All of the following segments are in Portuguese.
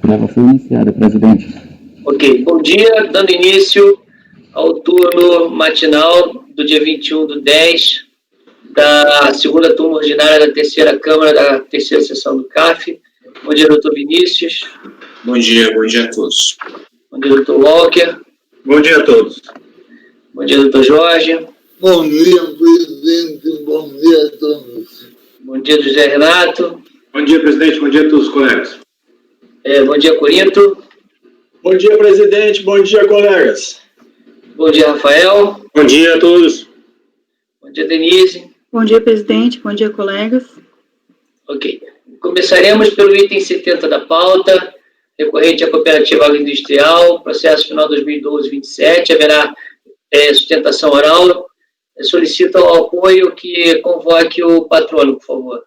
Prova foi iniciada, presidente. Ok, bom dia, dando início ao turno matinal do dia 21/10 da segunda turma ordinária da terceira Câmara, da terceira sessão do CAF. Bom dia, doutor Vinícius. Bom dia a todos. Bom dia, doutor Walker. Bom dia a todos. Bom dia, doutor Jorge. Bom dia, presidente. Bom dia a todos. Bom dia, José Renato. Bom dia, presidente. Bom dia a todos os colegas. Bom dia, Corinto. Bom dia, presidente. Bom dia, colegas. Bom dia, Rafael. Bom dia a todos. Bom dia, Denise. Bom dia, presidente. Bom dia, colegas. Ok. Começaremos pelo item 70 da pauta, recorrente à Cooperativa Agroindustrial, processo final 2012-27, haverá sustentação oral. Solicito ao apoio que convoque o patrono, por favor.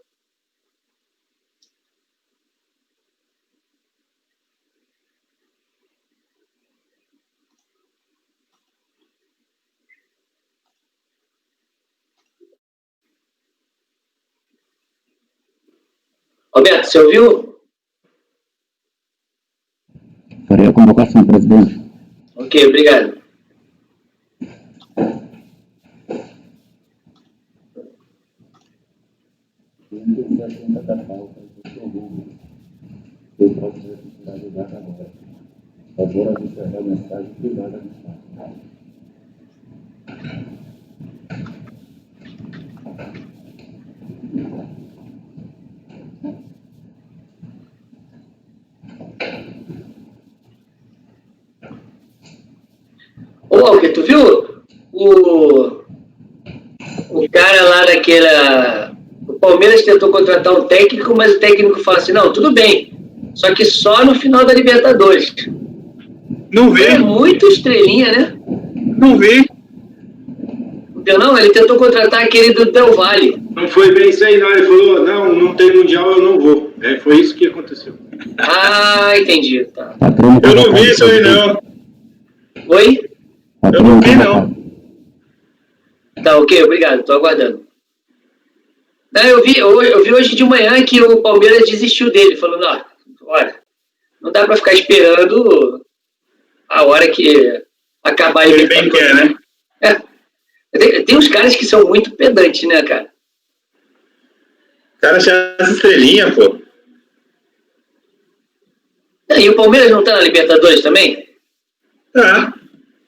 Roberto, você ouviu? Farei a convocação, presidente. Ok, obrigado. Eu posso ajudar agora. Favor a encerrar a mensagem privada do Estado. Ô, Walker, tu viu? O cara lá daquela... O Palmeiras tentou contratar um técnico, mas o técnico fala assim, não, tudo bem, só que só no final da Libertadores. Não vi. É muito estrelinha, né? Não vi. Não, ele tentou contratar aquele do Del Valle. Não foi bem isso aí, não. Ele falou, não tem mundial, eu não vou. Foi isso que aconteceu. Ah, entendi. Tá. Eu não vi isso aí, não. Oi? Eu não vi, não. Tá, ok, obrigado, tô aguardando. Não, eu vi hoje de manhã que o Palmeiras desistiu dele, falando, olha, não dá pra ficar esperando a hora que acabar Ele bem quer, né? Tem uns caras que são muito pedantes, né, cara? O cara já é estrelinha, pô. E o Palmeiras não tá na Libertadores também?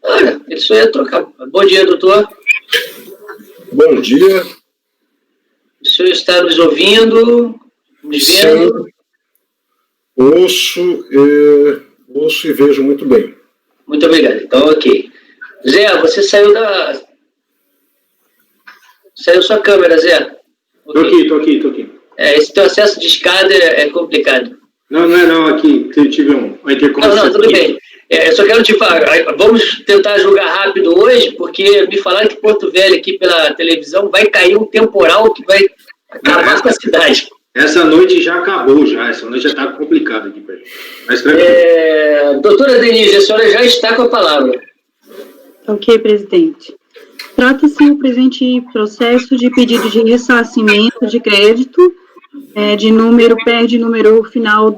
Olha, ele só ia trocar. Bom dia, doutor. Bom dia. O senhor está nos ouvindo? Nos vendo? Ouço e vejo muito bem. Muito obrigado. Então, ok. Zé, você saiu da... Saiu sua câmera, Zé. Okay. Tô aqui. Esse teu acesso de escada é complicado. Não, aqui. Eu tive uma interconexão. Não, tudo bem. Eu só quero te falar, vamos tentar jogar rápido hoje, porque me falaram que Porto Velho, aqui pela televisão, vai cair um temporal que vai acabar com a cidade. Essa noite já acabou, essa noite já está complicada aqui pra gente. Mas tranquilo. Doutora Denise, a senhora já está com a palavra. Ok, presidente. Trata-se o presente processo de pedido de ressarcimento de crédito, de número final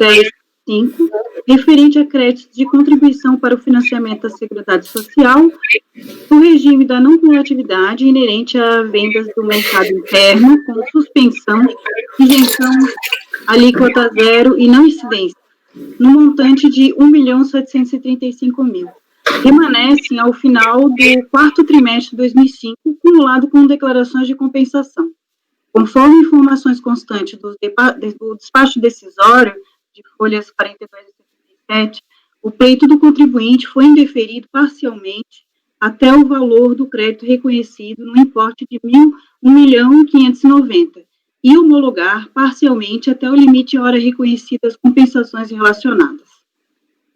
105, referente a créditos de contribuição para o financiamento da Seguridade Social, o regime da não cumulatividade inerente a vendas do mercado interno, com suspensão, isenção, alíquota zero e não incidência, no montante de R$ 1.735.000. Permanecem ao final do quarto trimestre de 2005, cumulado com declarações de compensação. Conforme informações constantes do despacho decisório, de folhas 42 e 77, o pleito do contribuinte foi indeferido parcialmente até o valor do crédito reconhecido no importe de R$ 1.590.000 e homologar parcialmente até o limite de hora reconhecida as compensações relacionadas.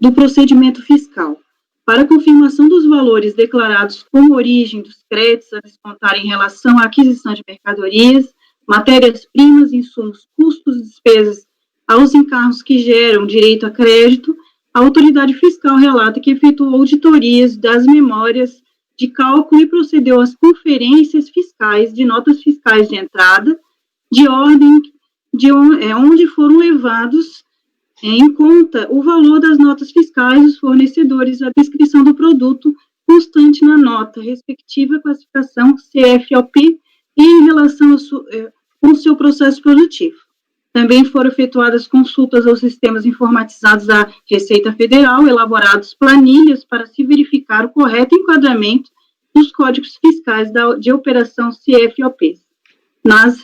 Do procedimento fiscal. Para confirmação dos valores declarados como origem dos créditos a descontar em relação à aquisição de mercadorias, matérias-primas, insumos, custos e despesas aos encargos que geram direito a crédito, a autoridade fiscal relata que efetuou auditorias das memórias de cálculo e procedeu às conferências fiscais de notas fiscais de entrada, de ordem de onde foram levados em conta o valor das notas fiscais dos fornecedores, a descrição do produto constante na nota, respectiva classificação CFOP e em relação com o seu processo produtivo. Também foram efetuadas consultas aos sistemas informatizados da Receita Federal, elaborados planilhas para se verificar o correto enquadramento dos códigos fiscais de operação CFOP, nas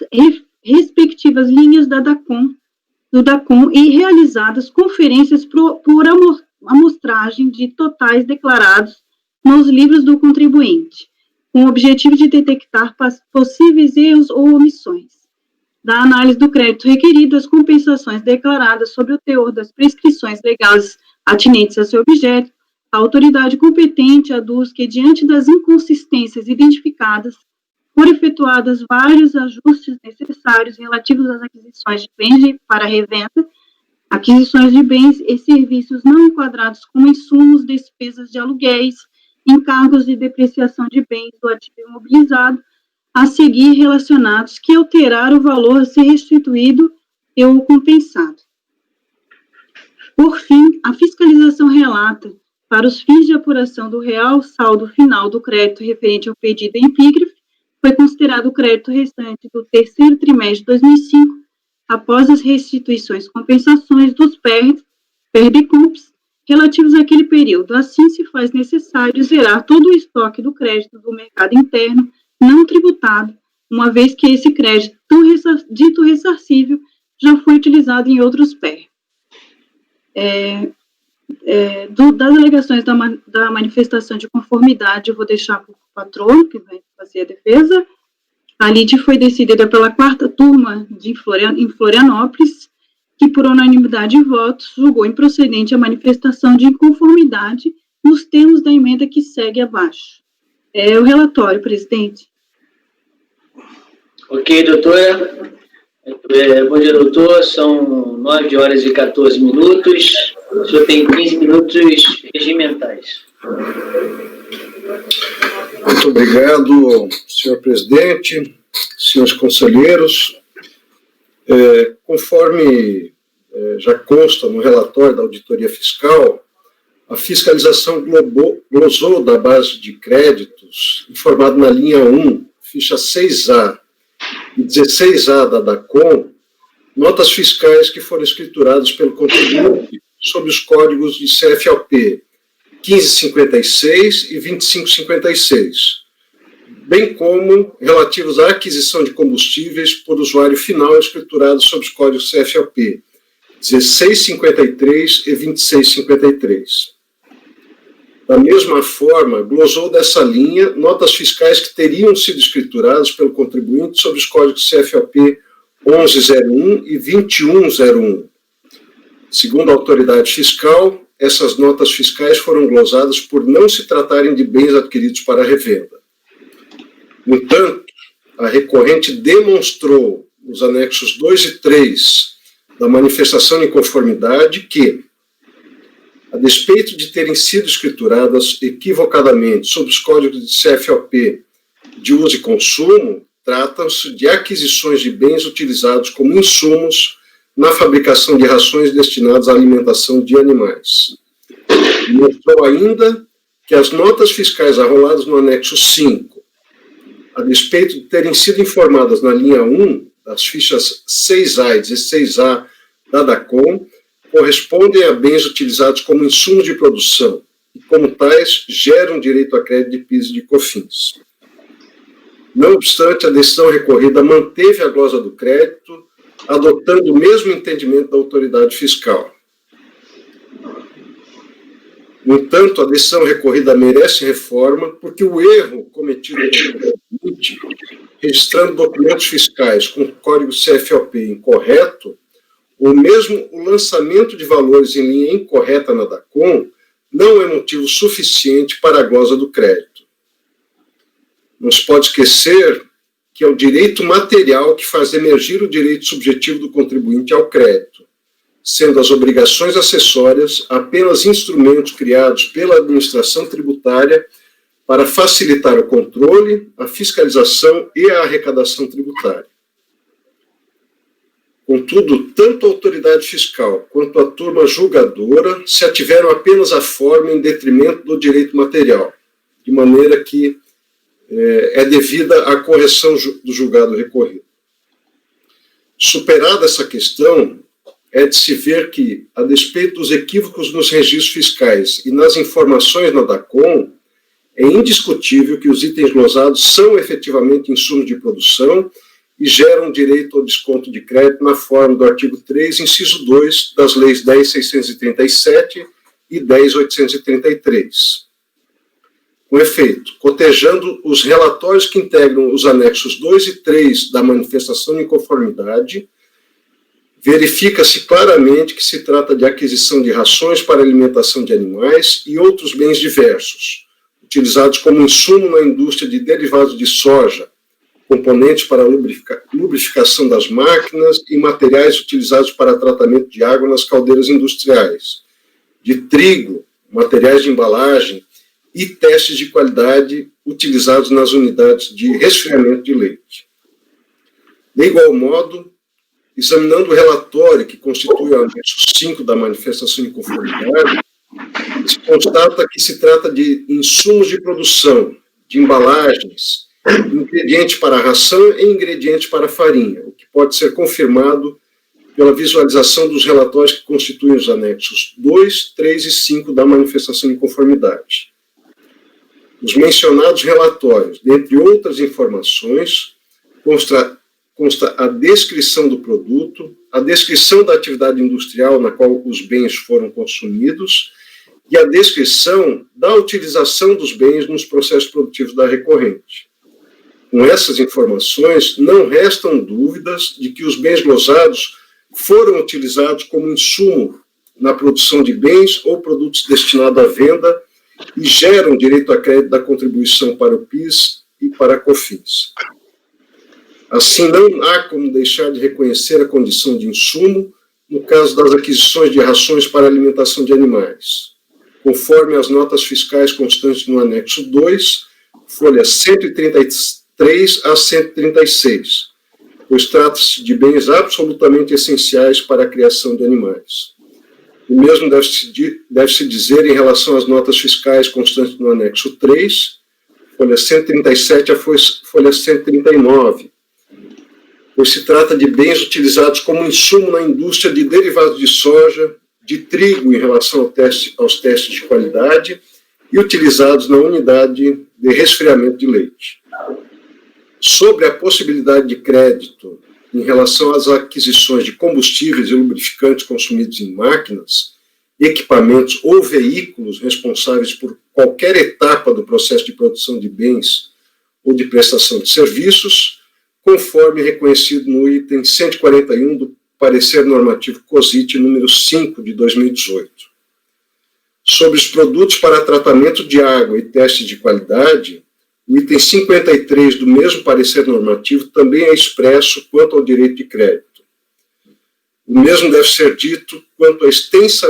respectivas linhas do DACOM e realizadas conferências por amostragem de totais declarados nos livros do contribuinte, com o objetivo de detectar possíveis erros ou omissões. Da análise do crédito requerido, as compensações declaradas sobre o teor das prescrições legais atinentes a seu objeto, a autoridade competente aduz que, diante das inconsistências identificadas, foram efetuados vários ajustes necessários relativos às aquisições de bens para revenda, aquisições de bens e serviços não enquadrados como insumos, despesas de aluguéis, encargos de depreciação de bens do ativo imobilizado, a seguir relacionados que alteraram o valor a ser restituído ou compensado. Por fim, a fiscalização relata, para os fins de apuração do real saldo final do crédito referente ao pedido em epígrafe, foi considerado o crédito restante do terceiro trimestre de 2005, após as restituições e compensações dos PERDECOMPs relativos àquele período. Assim, se faz necessário zerar todo o estoque do crédito do mercado interno não tributado, uma vez que esse crédito dito ressarcível já foi utilizado em outros PER. Das alegações da manifestação de conformidade, eu vou deixar para o patrono, que vai fazer a defesa. A lide foi decidida pela 4ª turma em Florianópolis, que, por unanimidade de votos, julgou improcedente a manifestação de inconformidade nos termos da emenda que segue abaixo. O relatório, presidente. Ok, doutora. Bom dia, doutor. São 9h14. O senhor tem 15 minutos regimentais. Muito obrigado, senhor presidente, senhores conselheiros. Conforme já consta no relatório da Auditoria Fiscal, a fiscalização glosou da base de créditos, informado na linha 1, ficha 6A e 16A da DACOM, notas fiscais que foram escrituradas pelo contribuinte sob os códigos de CFOP 1556 e 2556, bem como relativos à aquisição de combustíveis por usuário final escriturados sob os códigos CFOP 1653 e 2653. Da mesma forma, glosou dessa linha notas fiscais que teriam sido escrituradas pelo contribuinte sob os códigos CFOP 1101 e 2101. Segundo a autoridade fiscal, essas notas fiscais foram glosadas por não se tratarem de bens adquiridos para revenda. No entanto, a recorrente demonstrou, nos anexos 2 e 3 da manifestação de inconformidade, que, a despeito de terem sido escrituradas equivocadamente sob os códigos de CFOP de uso e consumo, tratam-se de aquisições de bens utilizados como insumos na fabricação de rações destinadas à alimentação de animais. Mostrou ainda que as notas fiscais arroladas no anexo 5, a despeito de terem sido informadas na linha 1, das fichas 6A e 16A da DACOM, correspondem a bens utilizados como insumos de produção e, como tais, geram direito a crédito de PIS e de COFINS. Não obstante, a decisão recorrida manteve a glosa do crédito, adotando o mesmo entendimento da autoridade fiscal. No entanto, a decisão recorrida merece reforma porque o erro cometido pelo contribuinte, registrando documentos fiscais com código CFOP incorreto, ou mesmo o lançamento de valores em linha incorreta na DACOM, não é motivo suficiente para a glosa do crédito. Não se pode esquecer que é o direito material que faz emergir o direito subjetivo do contribuinte ao crédito, sendo as obrigações acessórias apenas instrumentos criados pela administração tributária para facilitar o controle, a fiscalização e a arrecadação tributária. Contudo, tanto a autoridade fiscal quanto a turma julgadora se ativeram apenas à forma em detrimento do direito material, de maneira que é devida à correção do julgado recorrido. Superada essa questão, é de se ver que, a despeito dos equívocos nos registros fiscais e nas informações na DACOM, é indiscutível que os itens glosados são efetivamente insumos de produção e geram direito ao desconto de crédito na forma do artigo 3, inciso 2, das leis 10.637 e 10.833. Com efeito, cotejando os relatórios que integram os anexos 2 e 3 da manifestação de inconformidade, verifica-se claramente que se trata de aquisição de rações para alimentação de animais e outros bens diversos, utilizados como insumo na indústria de derivados de soja, componentes para lubrificação das máquinas e materiais utilizados para tratamento de água nas caldeiras industriais, de trigo, materiais de embalagem e testes de qualidade utilizados nas unidades de resfriamento de leite. De igual modo, examinando o relatório que constitui o anexo 5 da manifestação de inconformidade, se constata que se trata de insumos de produção, de embalagens, ingredientes para a ração e ingredientes para a farinha, o que pode ser confirmado pela visualização dos relatórios que constituem os anexos 2, 3 e 5 da manifestação de inconformidade. Os mencionados relatórios, dentre outras informações, consta a descrição do produto, a descrição da atividade industrial na qual os bens foram consumidos e a descrição da utilização dos bens nos processos produtivos da recorrente. Com essas informações, não restam dúvidas de que os bens glosados foram utilizados como insumo na produção de bens ou produtos destinados à venda e geram direito a crédito da contribuição para o PIS e para a COFINS. Assim, não há como deixar de reconhecer a condição de insumo no caso das aquisições de rações para alimentação de animais, conforme as notas fiscais constantes no anexo 2, folhas 133 a 136, pois trata-se de bens absolutamente essenciais para a criação de animais. O mesmo deve-se dizer em relação às notas fiscais constantes no anexo 3, folha 137 a folha 139, pois se trata de bens utilizados como insumo na indústria de derivados de soja, de trigo em relação aos testes de qualidade e utilizados na unidade de resfriamento de leite. Sobre a possibilidade de crédito em relação às aquisições de combustíveis e lubrificantes consumidos em máquinas, equipamentos ou veículos responsáveis por qualquer etapa do processo de produção de bens ou de prestação de serviços, conforme reconhecido no item 141 do parecer normativo COSIT número 5 de 2018. Sobre os produtos para tratamento de água e testes de qualidade, o item 53 do mesmo parecer normativo também é expresso quanto ao direito de crédito. O mesmo deve ser dito quanto à extensa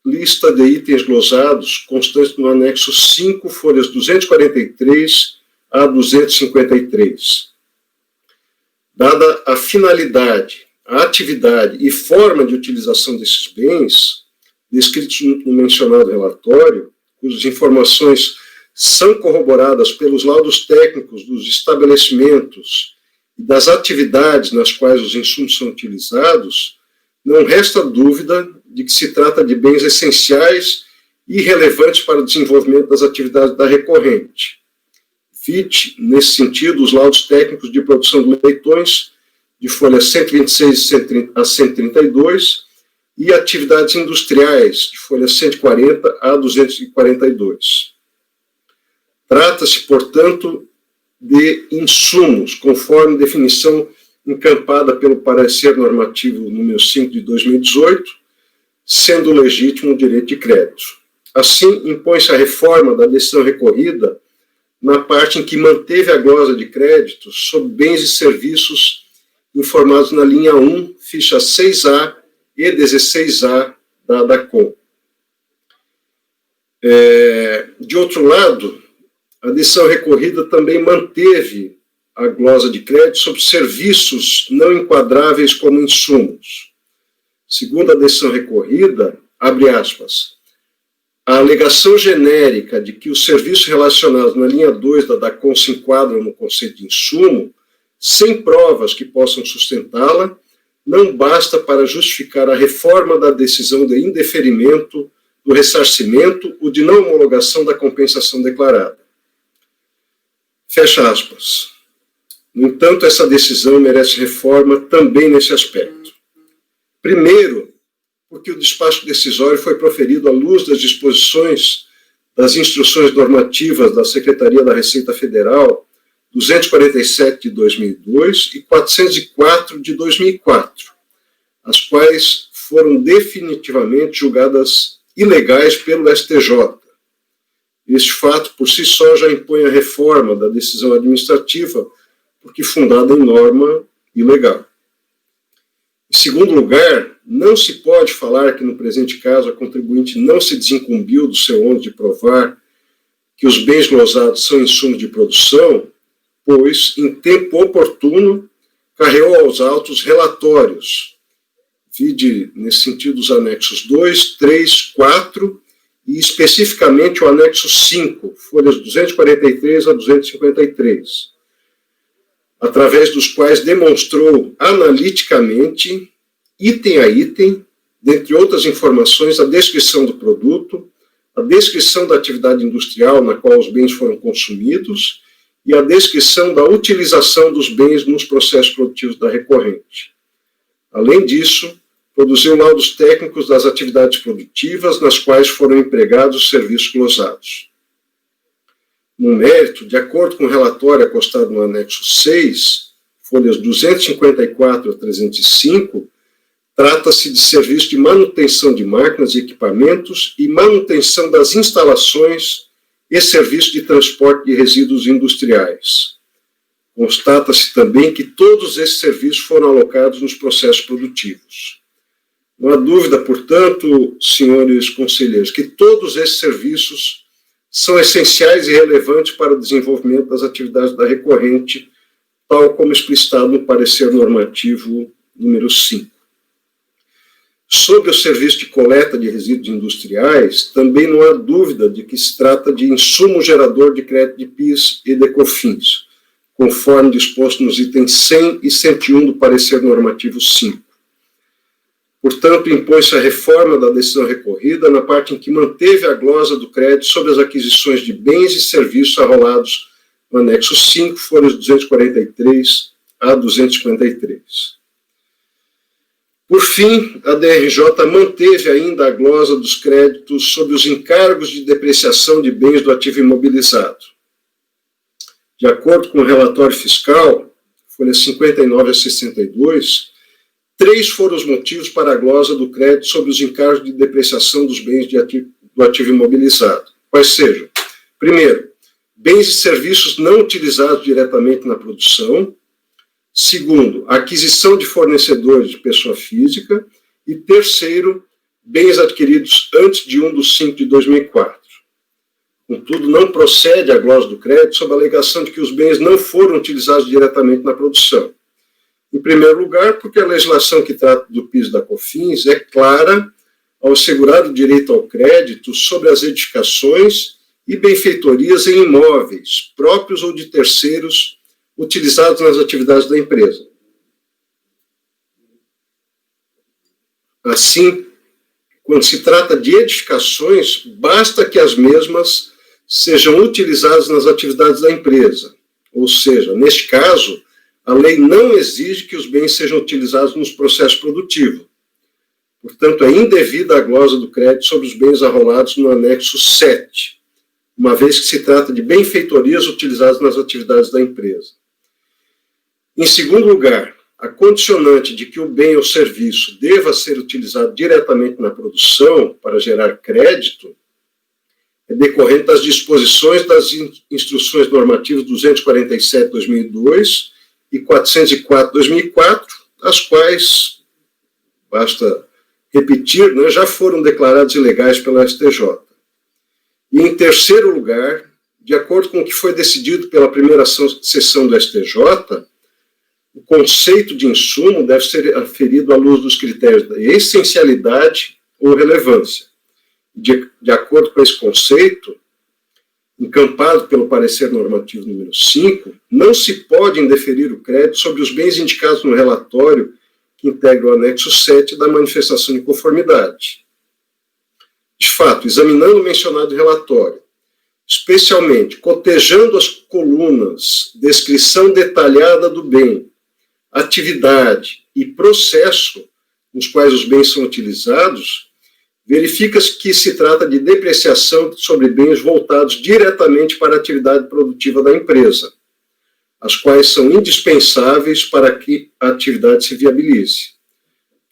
lista de itens glosados constantes no anexo 5, folhas 243 a 253. Dada a finalidade, a atividade e forma de utilização desses bens, descritos no mencionado relatório, cujas informações são corroboradas pelos laudos técnicos dos estabelecimentos e das atividades nas quais os insumos são utilizados, não resta dúvida de que se trata de bens essenciais e relevantes para o desenvolvimento das atividades da recorrente. Vide, nesse sentido, os laudos técnicos de produção de leitões, de folhas 126 a 132, e atividades industriais, de folhas 140 a 242. Trata-se, portanto, de insumos, conforme definição encampada pelo parecer normativo número 5 de 2018, sendo legítimo o direito de crédito. Assim, impõe-se a reforma da decisão recorrida na parte em que manteve a glosa de crédito sobre bens e serviços informados na linha 1, ficha 6A e 16A da DACOM. De outro lado, a decisão recorrida também manteve a glosa de crédito sobre serviços não enquadráveis como insumos. Segundo a decisão recorrida, abre aspas, a alegação genérica de que os serviços relacionados na linha 2 da DACOM se enquadram no conceito de insumo, sem provas que possam sustentá-la, não basta para justificar a reforma da decisão de indeferimento do ressarcimento ou de não homologação da compensação declarada. Fecha aspas. No entanto, essa decisão merece reforma também nesse aspecto. Primeiro, porque o despacho decisório foi proferido à luz das disposições das instruções normativas da Secretaria da Receita Federal 247 de 2002 e 404 de 2004, as quais foram definitivamente julgadas ilegais pelo STJ. Este fato, por si só, já impõe a reforma da decisão administrativa, porque fundada em norma ilegal. Em segundo lugar, não se pode falar que, no presente caso, a contribuinte não se desincumbiu do seu ônus de provar que os bens glosados são insumos de produção, pois, em tempo oportuno, carreou aos autos relatórios, vide, nesse sentido, os anexos 2, 3, 4 e, especificamente, o anexo 5, folhas 243 a 253, através dos quais demonstrou analiticamente, item a item, dentre outras informações, a descrição do produto, a descrição da atividade industrial na qual os bens foram consumidos e a descrição da utilização dos bens nos processos produtivos da recorrente. Além disso, produziu laudos técnicos das atividades produtivas nas quais foram empregados os serviços glosados. No mérito, de acordo com o relatório acostado no anexo 6, folhas 254 a 305, trata-se de serviço de manutenção de máquinas e equipamentos e manutenção das instalações e serviço de transporte de resíduos industriais. Constata-se também que todos esses serviços foram alocados nos processos produtivos. Não há dúvida, portanto, senhores conselheiros, que todos esses serviços são essenciais e relevantes para o desenvolvimento das atividades da recorrente, tal como explicitado no parecer normativo número 5. Sobre o serviço de coleta de resíduos industriais, também não há dúvida de que se trata de insumo gerador de crédito de PIS e de COFINS, conforme disposto nos itens 100 e 101 do parecer normativo 5. Portanto, impõe-se a reforma da decisão recorrida na parte em que manteve a glosa do crédito sobre as aquisições de bens e serviços arrolados no anexo 5, folhas 243 a 253. Por fim, a DRJ manteve ainda a glosa dos créditos sobre os encargos de depreciação de bens do ativo imobilizado. De acordo com o relatório fiscal, folhas 59 a 62, 3 foram os motivos para a glosa do crédito sobre os encargos de depreciação dos bens do ativo imobilizado. Quais sejam? Primeiro, bens e serviços não utilizados diretamente na produção. Segundo, aquisição de fornecedores de pessoa física. E terceiro, bens adquiridos antes de 1/5 de 2004. Contudo, não procede a glosa do crédito sob a alegação de que os bens não foram utilizados diretamente na produção. Em primeiro lugar, porque a legislação que trata do PIS e da COFINS é clara ao assegurar o direito ao crédito sobre as edificações e benfeitorias em imóveis, próprios ou de terceiros, utilizados nas atividades da empresa. Assim, quando se trata de edificações, basta que as mesmas sejam utilizadas nas atividades da empresa. Ou seja, neste caso, a lei não exige que os bens sejam utilizados nos processos produtivos. Portanto, é indevida a glosa do crédito sobre os bens arrolados no anexo 7, uma vez que se trata de benfeitorias utilizadas nas atividades da empresa. Em segundo lugar, a condicionante de que o bem ou serviço deva ser utilizado diretamente na produção para gerar crédito é decorrente das disposições das instruções normativas 247/2002 e 404/2004, as quais, basta repetir, já foram declaradas ilegais pela STJ. E, em terceiro lugar, de acordo com o que foi decidido pela primeira sessão do STJ, o conceito de insumo deve ser aferido à luz dos critérios da essencialidade ou relevância. De acordo com esse conceito, encampado pelo parecer normativo número 5, não se pode indeferir o crédito sobre os bens indicados no relatório que integra o anexo 7 da manifestação de conformidade. De fato, examinando o mencionado relatório, especialmente cotejando as colunas descrição detalhada do bem, atividade e processo nos quais os bens são utilizados, verifica-se que se trata de depreciação sobre bens voltados diretamente para a atividade produtiva da empresa, as quais são indispensáveis para que a atividade se viabilize.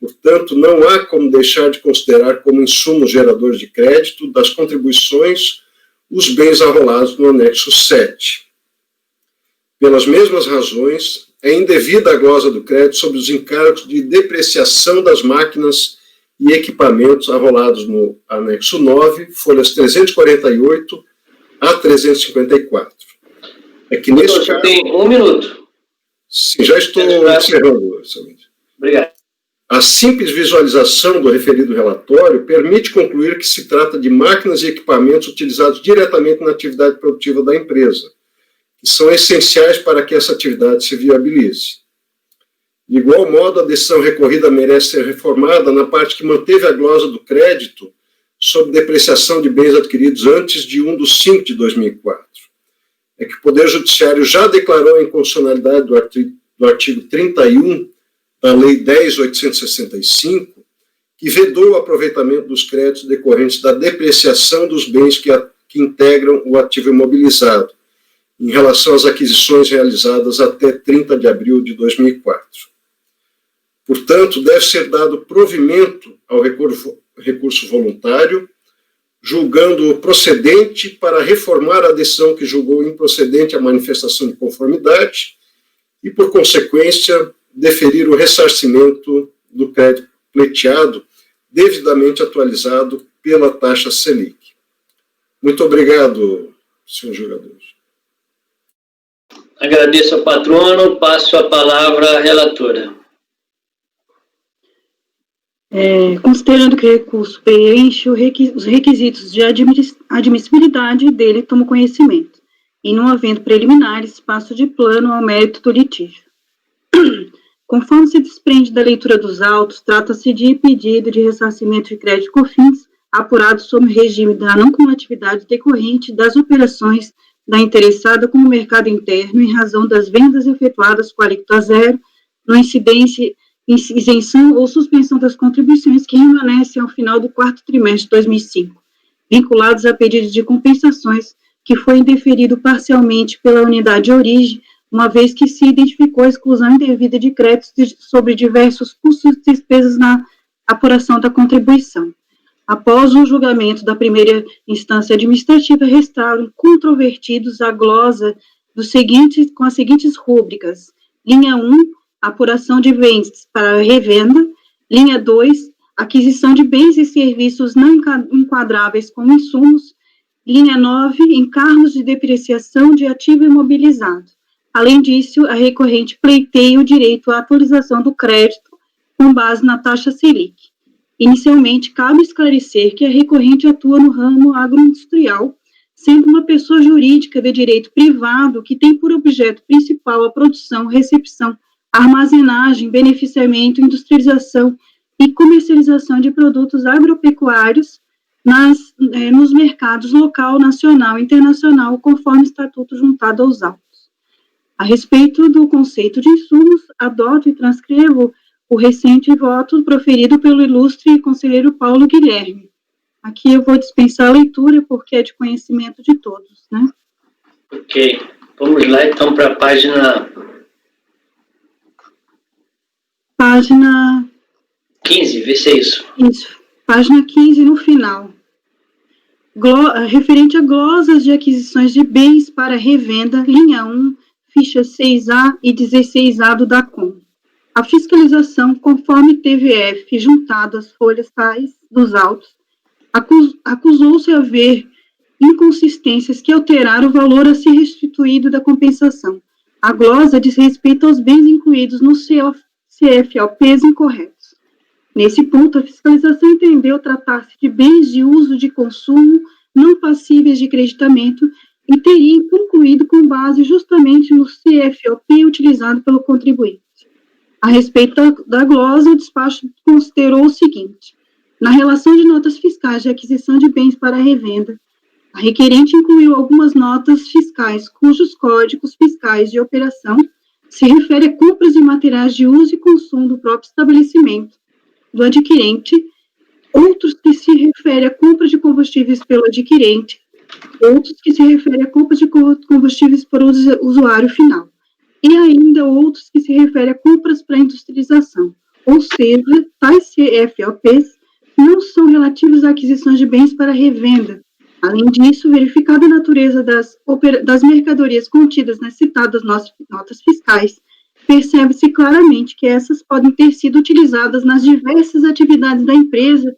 Portanto, não há como deixar de considerar como insumos geradores de crédito das contribuições os bens arrolados no anexo 7. Pelas mesmas razões, é indevida a glosa do crédito sobre os encargos de depreciação das máquinas e equipamentos arrolados no anexo 9, folhas 348 a 354. É que nesse caso... Tem 1 minuto. Sim, já estou encerrando. Obrigado. A simples visualização do referido relatório permite concluir que se trata de máquinas e equipamentos utilizados diretamente na atividade produtiva da empresa, que são essenciais para que essa atividade se viabilize. De igual modo, a decisão recorrida merece ser reformada na parte que manteve a glosa do crédito sobre depreciação de bens adquiridos antes de 1 de 5 de 2004. É que o Poder Judiciário já declarou a inconstitucionalidade do artigo 31 da Lei 10.865, que vedou o aproveitamento dos créditos decorrentes da depreciação dos bens que integram o ativo imobilizado, em relação às aquisições realizadas até 30 de abril de 2004. Portanto, deve ser dado provimento ao recurso voluntário, julgando-o procedente para reformar a decisão que julgou improcedente a manifestação de conformidade e, por consequência, deferir o ressarcimento do crédito pleiteado devidamente atualizado pela taxa Selic. Muito obrigado, senhor jogador. Agradeço ao patrono, passo a palavra à relatora. Considerando que o recurso preenche os requisitos de admissibilidade dele, tomo conhecimento, e não havendo preliminares, passo de plano ao mérito do litígio. Conforme se desprende da leitura dos autos, trata-se de pedido de ressarcimento de crédito COFINS apurado sob o regime da não cumulatividade decorrente das operações da interessada com o mercado interno em razão das vendas efetuadas com alíquota zero, no incidência, isenção ou suspensão das contribuições que remanescem ao final do 4º trimestre de 2005, vinculados a pedidos de compensações que foi indeferido parcialmente pela unidade de origem, uma vez que se identificou a exclusão indevida de créditos sobre diversos custos e despesas na apuração da contribuição. Após o julgamento da primeira instância administrativa, restaram controvertidos a glosa com as seguintes rúbricas: linha 1, apuração de bens para revenda; linha 2, aquisição de bens e serviços não enquadráveis como insumos; linha 9, encargos de depreciação de ativo imobilizado. Além disso, a recorrente pleiteia o direito à atualização do crédito com base na taxa Selic. Inicialmente, cabe esclarecer que a recorrente atua no ramo agroindustrial, sendo uma pessoa jurídica de direito privado que tem por objeto principal a produção, recepção, armazenagem, beneficiamento, industrialização e comercialização de produtos agropecuários nos mercados local, nacional e internacional, conforme estatuto juntado aos autos. A respeito do conceito de insumos, adoto e transcrevo o recente voto proferido pelo ilustre conselheiro Paulo Guilherme. Aqui eu vou dispensar a leitura, porque é de conhecimento de todos, né? Ok. Vamos lá, então, para a página 15, vê se é isso. Isso, página 15, no final. Referente a glosas de aquisições de bens para revenda, linha 1, ficha 6A e 16A do DACOM. A fiscalização, conforme TVF, juntado às folhas tais dos autos, acusou-se haver inconsistências que alteraram o valor a ser restituído da compensação. A glosa diz respeito aos bens incluídos no CFOPs incorretos. Nesse ponto, a fiscalização entendeu tratar-se de bens de uso de consumo não passíveis de creditamento e teria concluído com base justamente no CFOP utilizado pelo contribuinte. A respeito da glosa, o despacho considerou o seguinte: na relação de notas fiscais de aquisição de bens para revenda, a requerente incluiu algumas notas fiscais cujos códigos fiscais de operação se refere a compras de materiais de uso e consumo do próprio estabelecimento do adquirente, outros que se refere a compra de combustíveis pelo adquirente, outros que se refere a compra de combustíveis por usuário final, e ainda outros que se refere a compras para industrialização, ou seja, tais CFOPs não são relativos a aquisições de bens para revenda. Além disso, verificada a natureza das mercadorias contidas nas citadas notas fiscais, percebe-se claramente que essas podem ter sido utilizadas nas diversas atividades da empresa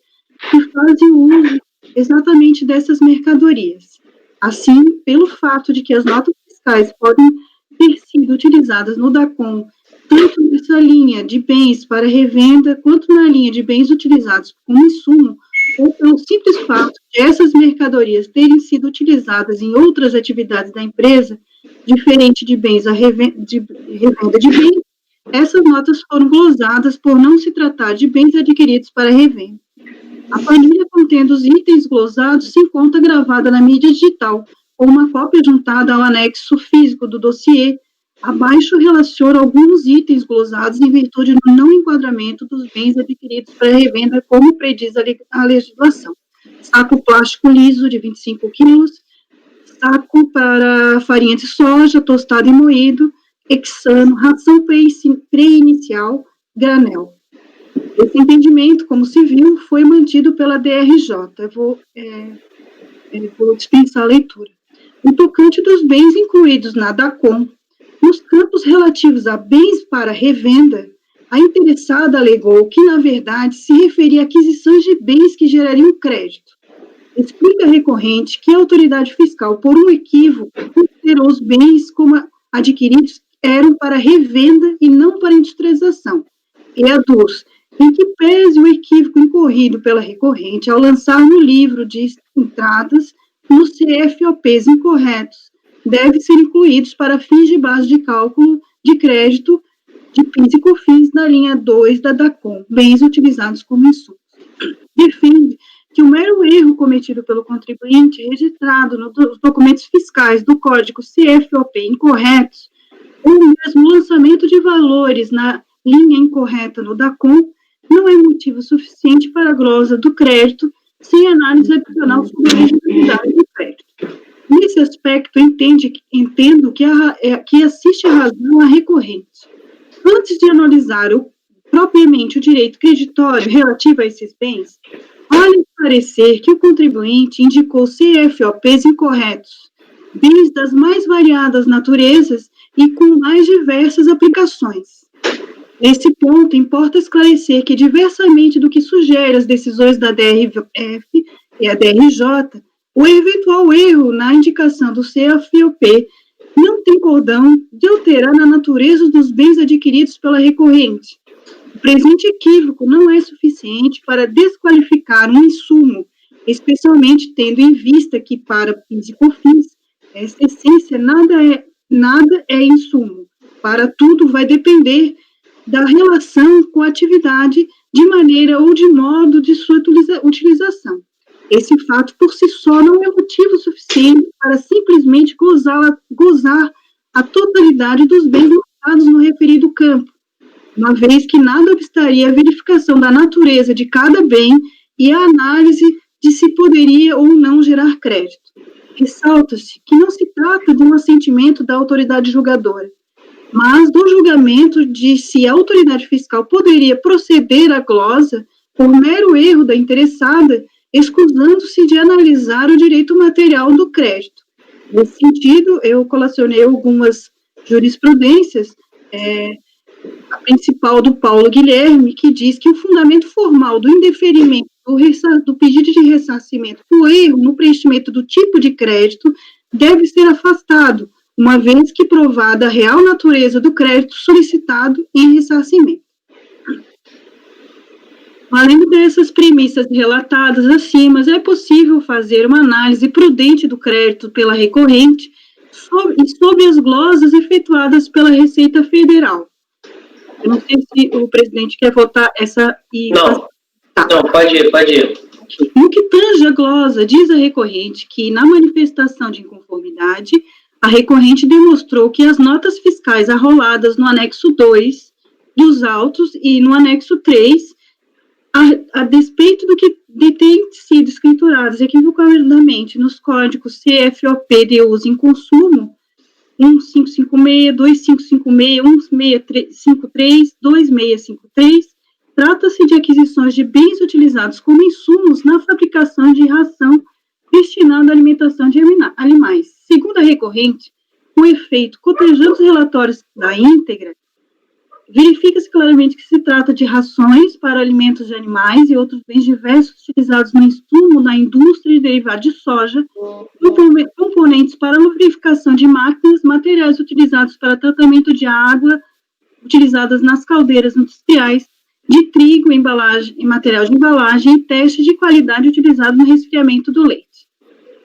que fazem uso exatamente dessas mercadorias. Assim, pelo fato de que as notas fiscais podem ter sido utilizadas no DACOM, tanto nessa linha de bens para revenda, quanto na linha de bens utilizados como insumo, ou pelo simples fato de essas mercadorias terem sido utilizadas em outras atividades da empresa, diferente de bens a revenda de bens, essas notas foram glosadas por não se tratar de bens adquiridos para revenda. A planilha contendo os itens glosados se encontra gravada na mídia digital, ou uma cópia juntada ao anexo físico do dossiê. Abaixo relaciona alguns itens glosados em virtude do não enquadramento dos bens adquiridos para revenda, como prediz a legislação. Saco plástico liso de 25 quilos, saco para farinha de soja, tostado e moído, hexano, ração pré-inicial, granel. Esse entendimento, como se viu, foi mantido pela DRJ. Eu vou dispensar a leitura. No tocante dos bens incluídos na DACOM, nos campos relativos a bens para revenda, a interessada alegou que, na verdade, se referia a aquisições de bens que gerariam crédito. Explica a recorrente que a autoridade fiscal, por um equívoco, considerou os bens como adquiridos eram para revenda e não para industrialização. E aduz, em que pese o equívoco incorrido pela recorrente ao lançar no livro de entradas nos CFOPs incorretos, devem ser incluídos para fins de base de cálculo de crédito de PIS e COFINS na linha 2 da DACOM, bens utilizados como insumos. Defende que o mero erro cometido pelo contribuinte, registrado nos documentos fiscais do Código CFOP incorretos, ou mesmo lançamento de valores na linha incorreta no DACOM, não é motivo suficiente para a glosa do crédito, sem análise adicional sobre a legitimidade do crédito. Nesse aspecto, entendo que assiste a razão à recorrente. Antes de analisar propriamente o direito creditório relativo a esses bens, vale esclarecer que o contribuinte indicou CFOPs incorretos, bens das mais variadas naturezas e com mais diversas aplicações. Nesse ponto, importa esclarecer que, diversamente do que sugere as decisões da DRF e a DRJ, o eventual erro na indicação do CFOP não tem cordão de alterar na natureza dos bens adquiridos pela recorrente. O presente equívoco não é suficiente para desqualificar um insumo, especialmente tendo em vista que, para PIS e COFINS, essa essência nada é insumo. Para tudo vai depender da relação com a atividade, de maneira ou de modo de sua utilização. Esse fato, por si só, não é motivo suficiente para simplesmente gozar a totalidade dos bens locados no referido campo, uma vez que nada obstaria a verificação da natureza de cada bem e a análise de se poderia ou não gerar crédito. Ressalta-se que não se trata de um assentimento da autoridade julgadora, mas do julgamento de se a autoridade fiscal poderia proceder à glosa por mero erro da interessada, escusando-se de analisar o direito material do crédito. Nesse sentido, eu colacionei algumas jurisprudências, a principal do Paulo Guilherme, que diz que o fundamento formal do indeferimento do pedido de ressarcimento por erro no preenchimento do tipo de crédito deve ser afastado, uma vez que provada a real natureza do crédito solicitado em ressarcimento. Além dessas premissas relatadas acima, é possível fazer uma análise prudente do crédito pela recorrente sobre as glosas efetuadas pela Receita Federal. Eu não sei se o presidente quer votar essa... Não, pode ir. No que tange a glosa, diz a recorrente que, na manifestação de inconformidade, a recorrente demonstrou que as notas fiscais arroladas no anexo 2 dos autos e no anexo 3, a despeito do que tem sido escrituradas equivocadamente nos códigos CFOP de uso em consumo, 1556, 2556, 1653, 2653, trata-se de aquisições de bens utilizados como insumos na fabricação de ração destinada à alimentação de animais. Segundo a recorrente, com efeito, cotejando os relatórios da íntegra, verifica-se claramente que se trata de rações para alimentos de animais e outros bens diversos utilizados no insumo na indústria de derivados de soja, componentes para lubrificação de máquinas, materiais utilizados para tratamento de água, utilizadas nas caldeiras industriais, de trigo, embalagem, material de embalagem e teste de qualidade utilizado no resfriamento do leite.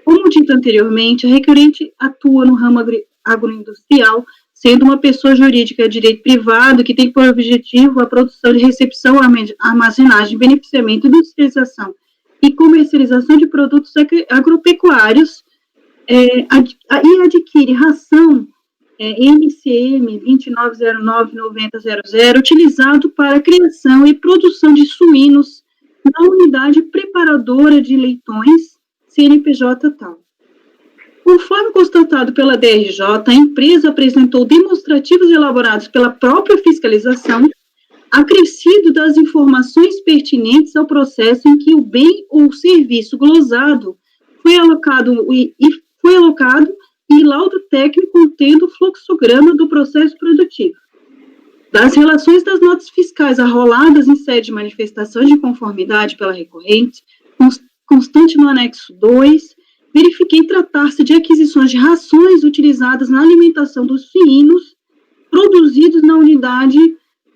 Como dito anteriormente, a requerente atua no ramo agroindustrial, sendo uma pessoa jurídica de direito privado que tem por objetivo a produção de recepção, armazenagem, beneficiamento, industrialização e comercialização de produtos agropecuários, e adquire ração NCM 2909-9000, utilizado para a criação e produção de suínos na unidade preparadora de leitões, CNPJ tal. Conforme constatado pela DRJ, a empresa apresentou demonstrativos elaborados pela própria fiscalização, acrescido das informações pertinentes ao processo em que o bem ou serviço glosado foi alocado e laudo técnico contendo o fluxograma do processo produtivo. Das relações das notas fiscais arroladas em sede de manifestação de conformidade pela recorrente, constante no anexo 2, verifiquei tratar-se de aquisições de rações utilizadas na alimentação dos suínos produzidos na unidade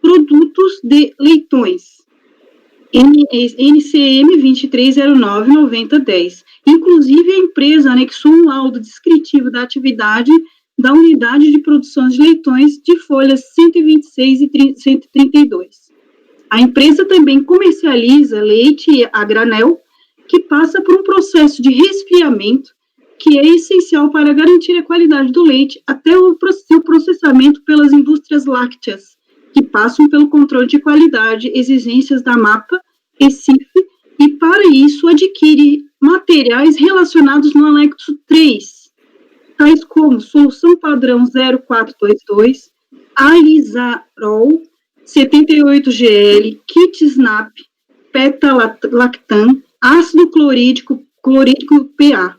Produtos de Leitões, NCM 2309-9010. Inclusive, a empresa anexou um laudo descritivo da atividade da unidade de produção de leitões de folhas 126 e 132. A empresa também comercializa leite a granel, que passa por um processo de resfriamento que é essencial para garantir a qualidade do leite até o seu processamento pelas indústrias lácteas, que passam pelo controle de qualidade, exigências da MAPA, Recife, e para isso adquire materiais relacionados no anexo 3, tais como solução padrão 0422, Alizarol, 78GL, Kit Snap, Petalactam, ácido clorídrico PA.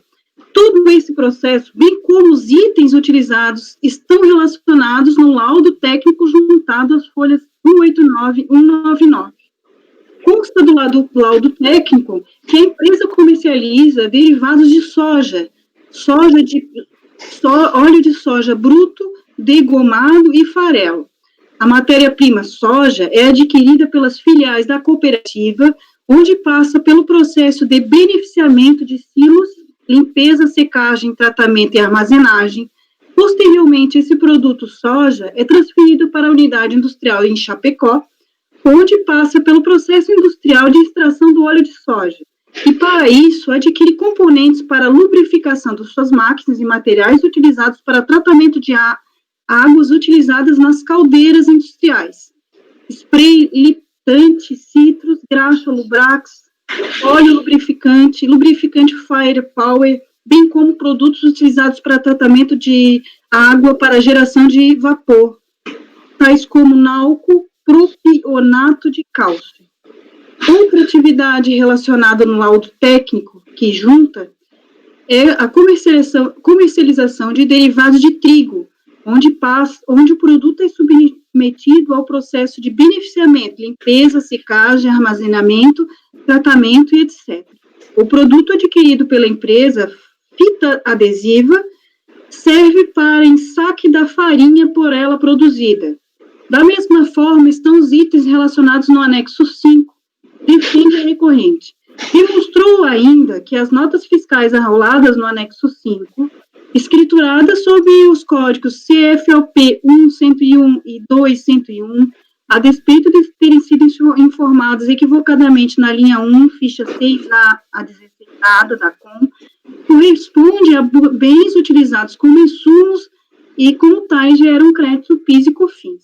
Todo esse processo, bem como os itens utilizados, estão relacionados no laudo técnico juntado às folhas 189 e 199. Consta do laudo técnico que a empresa comercializa derivados de soja, óleo de soja bruto, degomado e farelo. A matéria-prima soja é adquirida pelas filiais da cooperativa, onde passa pelo processo de beneficiamento de silos, limpeza, secagem, tratamento e armazenagem. Posteriormente, esse produto soja é transferido para a unidade industrial em Chapecó, onde passa pelo processo industrial de extração do óleo de soja. E, para isso, adquire componentes para a lubrificação de suas máquinas e materiais utilizados para tratamento de águas utilizadas nas caldeiras industriais. Spray, liptante, citros, graxa, lubrax, óleo lubrificante, lubrificante Firepower, bem como produtos utilizados para tratamento de água para geração de vapor, tais como nalco, propionato de cálcio. Outra atividade relacionada no laudo técnico que junta é a comercialização de derivados de trigo, onde o produto é submetido ao processo de beneficiamento, limpeza, secagem, armazenamento, tratamento e etc. O produto adquirido pela empresa, fita adesiva, serve para ensaque da farinha por ela produzida. Da mesma forma, estão os itens relacionados no anexo 5, defende a recorrente. Demonstrou ainda que as notas fiscais arroladas no anexo 5, escrituradas sob os códigos CFOP 101 e 201, a despeito de terem sido informados equivocadamente na linha 1, ficha 6A a 16A da COM, corresponde a bens utilizados como insumos e, como tais, geram crédito PIS e COFINS.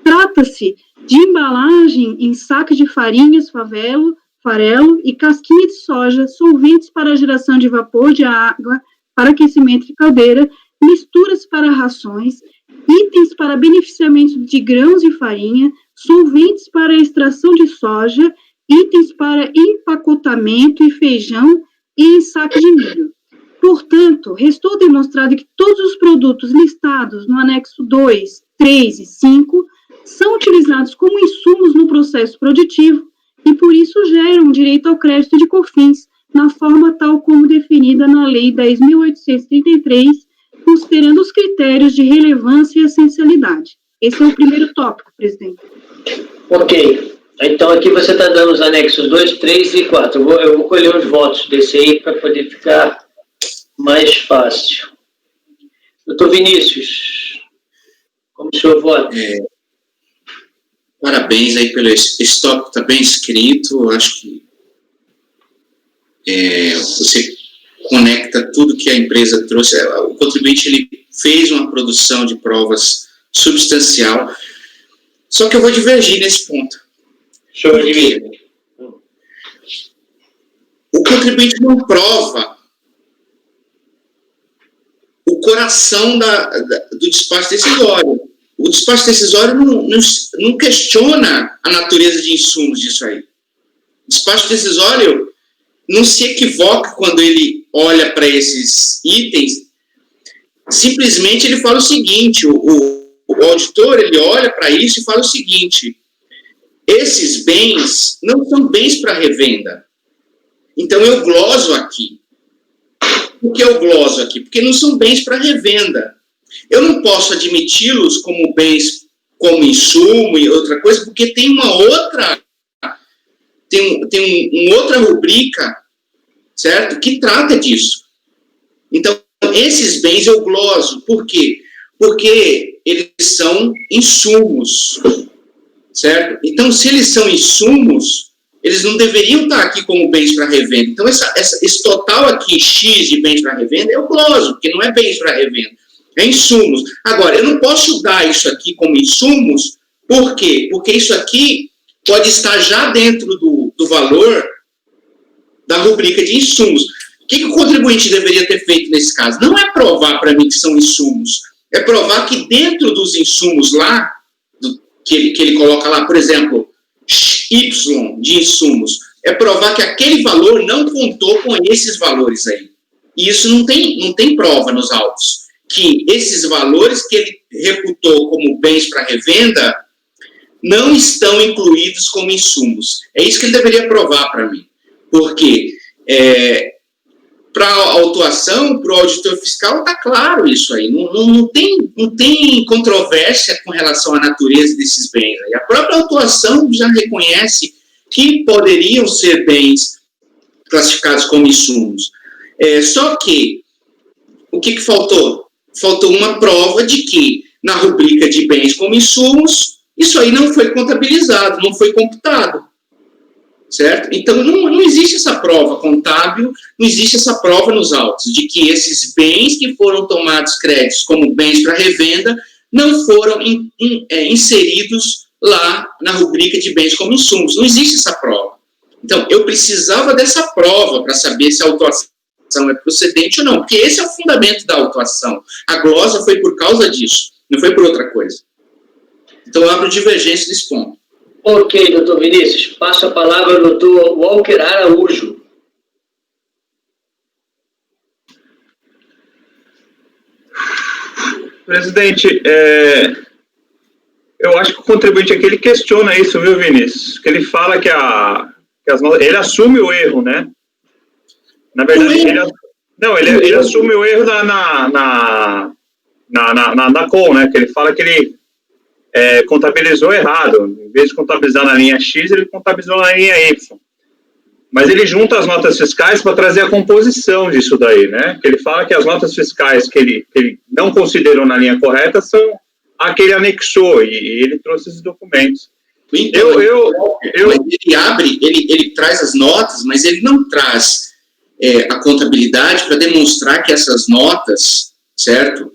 Trata-se de embalagem em sacos de farinhas, farelo e casquinha de soja, solventes para a geração de vapor de água, para aquecimento de caldeira, misturas para rações, itens para beneficiamento de grãos e farinha, solventes para a extração de soja, itens para empacotamento e feijão e ensaque de milho. Portanto, restou demonstrado que todos os produtos listados no anexo 2, 3 e 5 são utilizados como insumos no processo produtivo e, por isso, geram direito ao crédito de COFINS, na forma tal como definida na Lei 10.833, considerando os critérios de relevância e essencialidade. Esse é o primeiro tópico, presidente. Ok. Então, aqui você está dando os anexos 2, 3 e 4. Eu vou colher os votos desse aí para poder ficar mais fácil. Doutor Vinícius, como o senhor vota? Parabéns aí pelo esse tópico, está bem escrito. Eu acho que você conecta tudo que a empresa trouxe. O contribuinte ele fez uma produção de provas substancial, só que eu vou divergir nesse ponto. O contribuinte não prova o coração do despacho decisório. O despacho decisório não questiona a natureza de insumos disso aí. O despacho decisório não se equivoca quando ele olha para esses itens. Simplesmente ele fala o seguinte, o auditor ele olha para isso e fala o seguinte: esses bens não são bens para revenda. Então eu gloso aqui. Por que eu gloso aqui? Porque não são bens para revenda. Eu não posso admiti-los como bens, como insumo e outra coisa, porque tem uma outra, tem outra rubrica, certo? Que trata disso. Então, esses bens eu gloso. Por quê? Porque eles são insumos, certo? Então, se eles são insumos, eles não deveriam estar aqui como bens para revenda. Então, esse total aqui, X de bens para revenda, eu gloso, porque não é bens para revenda. É insumos. Agora, eu não posso dar isso aqui como insumos, por quê? Porque isso aqui pode estar já dentro do valor da rubrica de insumos. O que o contribuinte deveria ter feito nesse caso? Não é provar para mim que são insumos, é provar que dentro dos insumos lá, que ele coloca lá, por exemplo, Y de insumos, é provar que aquele valor não contou com esses valores aí. E isso não tem prova nos autos. Que esses valores que ele reputou como bens para revenda não estão incluídos como insumos. É isso que ele deveria provar para mim. Porque para a autuação, para o auditor fiscal, está claro isso aí. Não tem controvérsia com relação à natureza desses bens. A própria autuação já reconhece que poderiam ser bens classificados como insumos. Só que, o que faltou? Faltou uma prova de que, na rubrica de bens como insumos, isso aí não foi contabilizado, não foi computado. Certo? Então, não existe essa prova contábil, não existe essa prova nos autos, de que esses bens que foram tomados créditos como bens para revenda não foram inseridos lá na rubrica de bens como insumos. Não existe essa prova. Então, eu precisava dessa prova para saber se a autuação é procedente ou não, porque esse é o fundamento da autuação. A glosa foi por causa disso, não foi por outra coisa. Então, eu abro divergência nesse ponto. Ok, doutor Vinícius. Passo a palavra ao doutor Walker Araújo. Presidente, eu acho acho que o contribuinte aqui, ele questiona isso, viu, Vinícius? Que ele fala que as notas, ele assume o erro, né? Na verdade, ele assume o erro na COM, né? Que ele fala que ele contabilizou errado. Em vez de contabilizar na linha X, ele contabilizou na linha Y. Mas ele junta as notas fiscais para trazer a composição disso daí, né? Que ele fala que as notas fiscais que ele não considerou na linha correta são a que ele anexou, e ele trouxe esses documentos. Então, ele traz as notas, mas ele não traz a contabilidade para demonstrar que essas notas, certo?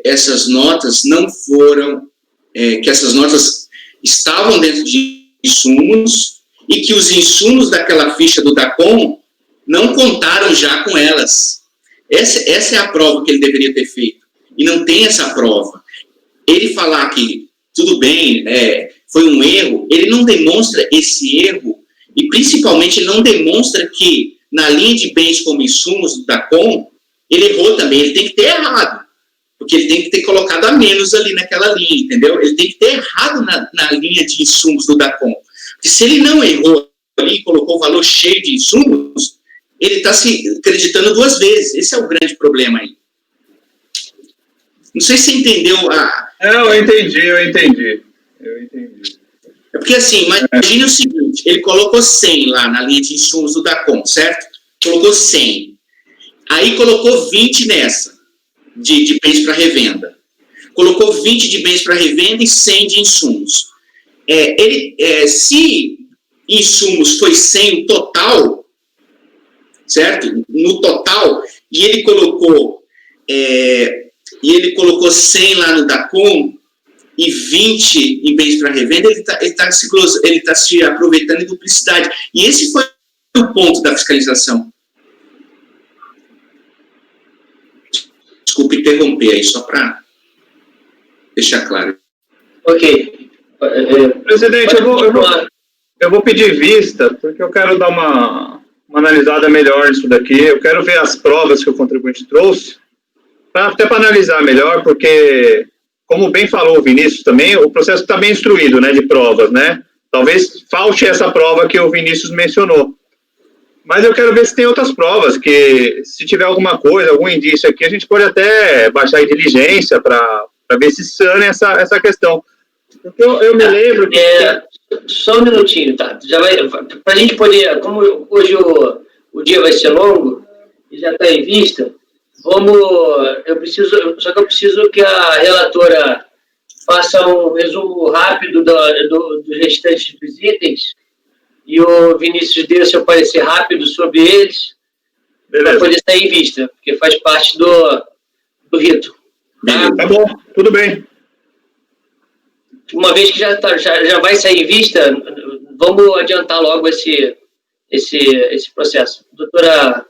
Essas notas não foram, que essas notas estavam dentro de insumos e que os insumos daquela ficha do DACOM não contaram já com elas. Essa é a prova que ele deveria ter feito. E não tem essa prova. Ele falar que, tudo bem, foi um erro, ele não demonstra esse erro, e principalmente ele não demonstra que, na linha de bens como insumos do DACOM, ele errou também, ele tem que ter errado, porque ele tem que ter colocado a menos ali naquela linha, entendeu? Ele tem que ter errado na linha de insumos do DACOM. Porque se ele não errou ali e colocou o valor cheio de insumos, ele está se acreditando duas vezes. Esse é o grande problema aí. Não sei se você entendeu eu entendi. É porque assim, imagine o seguinte, ele colocou 100 lá na linha de insumos do DACOM, certo? Colocou 100. Aí colocou 20 nessa, de bens para revenda. Colocou 20 de bens para revenda e 100 de insumos. Se insumos foi 100 o total, certo? No total, e ele colocou 100 lá no DACOM e 20 em bens para revenda, ele tá se aproveitando de duplicidade. E esse foi o ponto da fiscalização. Desculpe interromper aí, só para deixar claro. Ok. Presidente, eu vou pedir vista, porque eu quero dar uma analisada melhor nisso daqui. Eu quero ver as provas que o contribuinte trouxe, até para analisar melhor, porque, como bem falou o Vinícius também, o processo está bem instruído, né, de provas, né? Talvez falte essa prova que o Vinícius mencionou. Mas eu quero ver se tem outras provas, que se tiver alguma coisa, algum indício aqui, a gente pode até baixar em diligência para ver se sana essa questão. Porque eu me lembro que... Só um minutinho, tá? Para a gente poder, como hoje o dia vai ser longo, e já está em vista, eu preciso que a relatora faça um resumo rápido dos restantes dos itens, e o Vinícius dê o seu parecer rápido sobre eles, para poder sair em vista, porque faz parte do rito. Tá bom, tudo bem. Uma vez que já vai sair em vista, vamos adiantar logo esse processo. Doutora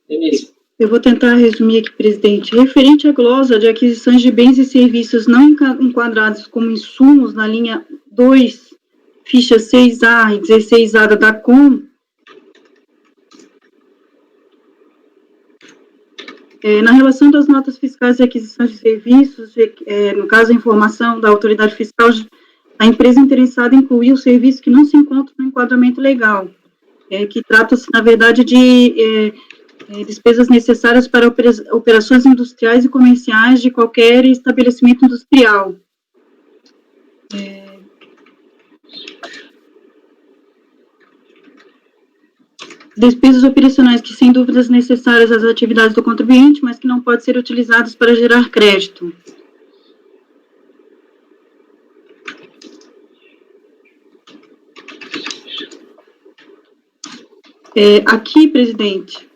Denise. Eu vou tentar resumir aqui, presidente. Referente à glosa de aquisições de bens e serviços não enquadrados como insumos na linha 2, ficha 6A e 16A da DACOM, na relação das notas fiscais de aquisições de serviços, no caso a informação da autoridade fiscal, a empresa interessada incluiu serviços que não se encontram no enquadramento legal, que trata-se, na verdade, de despesas necessárias para operações industriais e comerciais de qualquer estabelecimento industrial. Despesas operacionais que, sem dúvidas, necessárias às atividades do contribuinte, mas que não podem ser utilizadas para gerar crédito. Aqui, presidente,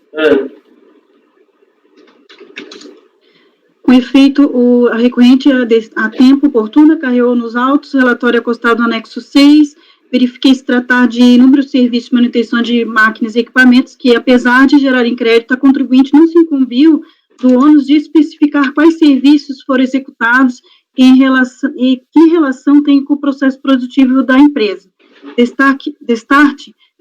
com efeito, a recorrente a tempo oportuno acarreou nos autos relatório acostado no anexo 6, verifiquei se tratar de inúmeros serviços de manutenção de máquinas e equipamentos que, apesar de gerarem crédito, a contribuinte não se incumbiu do ônus de especificar quais serviços foram executados e que relação tem com o processo produtivo da empresa. Destaque,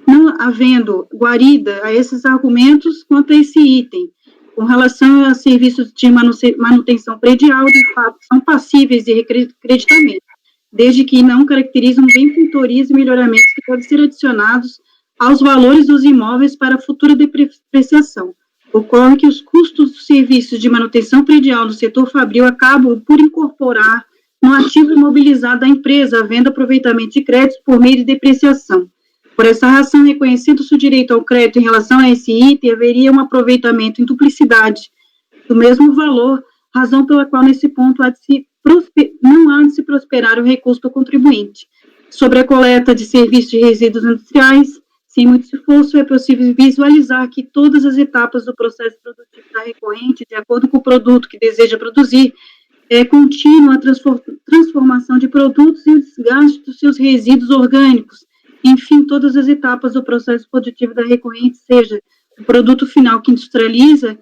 não havendo guarida a esses argumentos quanto a esse item, com relação a serviços de manutenção predial, de fato, são passíveis de recreditamento. desde que não caracterizam benfeitorias e melhoramentos que podem ser adicionados aos valores dos imóveis para futura depreciação. Ocorre que os custos dos serviços de manutenção predial no setor fabril acabam por incorporar no ativo imobilizado da empresa, havendo aproveitamento de créditos por meio de depreciação. Por essa razão, reconhecendo-se o direito ao crédito em relação a esse item, haveria um aproveitamento em duplicidade do mesmo valor, razão pela qual, nesse ponto, não há de se prosperar o recurso do contribuinte. Sobre a coleta de serviços de resíduos industriais, sem muito esforço, é possível visualizar que todas as etapas do processo produtivo da recorrente, de acordo com o produto que deseja produzir, é contínua a transformação de produtos e o desgaste dos seus resíduos orgânicos. Enfim, todas as etapas do processo produtivo da recorrente, seja o produto final que industrializa,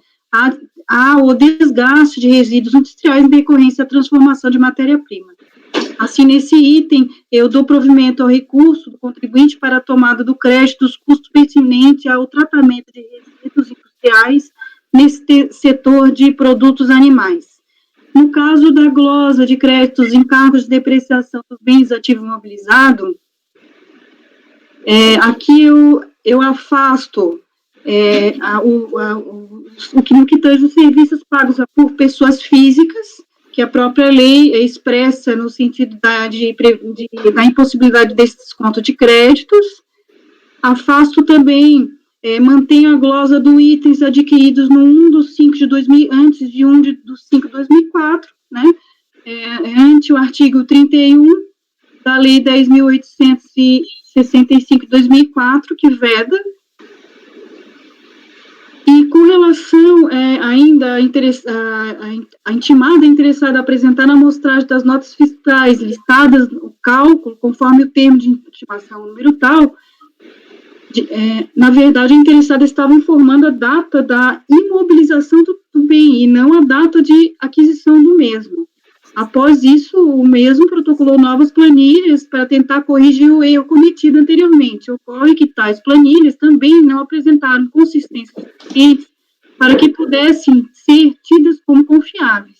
há o desgaste de resíduos industriais em decorrência da transformação de matéria-prima. Assim, nesse item, eu dou provimento ao recurso do contribuinte para a tomada do crédito dos custos pertinentes ao tratamento de resíduos industriais nesse setor de produtos animais. No caso da glosa de créditos em cargos de depreciação dos bens ativos imobilizados, aqui eu afasto o que no que tange os serviços pagos por pessoas físicas, que a própria lei expressa no sentido da impossibilidade desse desconto de créditos. Afasto também, mantenho a glosa dos itens adquiridos no 1/5/2000, antes de 1/5/2004, né, ante o artigo 31 da Lei 10.865 de 2004, que veda. E com relação ainda a intimada interessada a apresentar na amostragem das notas fiscais listadas no cálculo, conforme o termo de intimação número tal, na verdade, a interessada estava informando a data da imobilização do bem e não a data de aquisição do mesmo. Após isso, o mesmo protocolou novas planilhas para tentar corrigir o erro cometido anteriormente. Ocorre que tais planilhas também não apresentaram consistência suficiente para que pudessem ser tidas como confiáveis.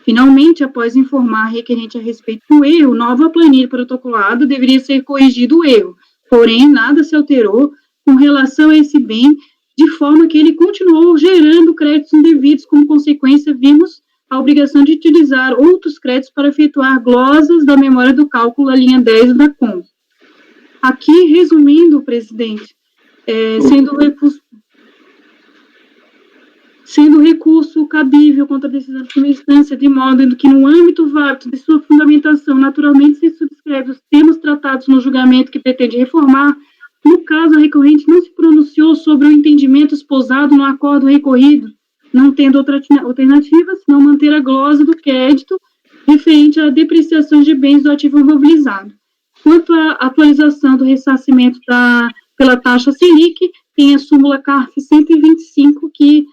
Finalmente, após informar a requerente a respeito do erro, nova planilha protocolada deveria ser corrigido o erro, porém, nada se alterou com relação a esse bem, de forma que ele continuou gerando créditos indevidos. Como consequência, vimos a obrigação de utilizar outros créditos para efetuar glosas da memória do cálculo da linha 10 da COM. Aqui, resumindo, presidente, sendo recurso cabível contra a decisão de primeira instância, de modo que, no âmbito válido de sua fundamentação, naturalmente se subscreve os termos tratados no julgamento que pretende reformar. No caso, a recorrente não se pronunciou sobre o entendimento esposado no acordo recorrido, não tendo outra alternativa, senão manter a glosa do crédito referente a depreciações de bens do ativo imobilizado. Quanto à atualização do ressarcimento pela taxa Selic, tem a súmula CARF 125, que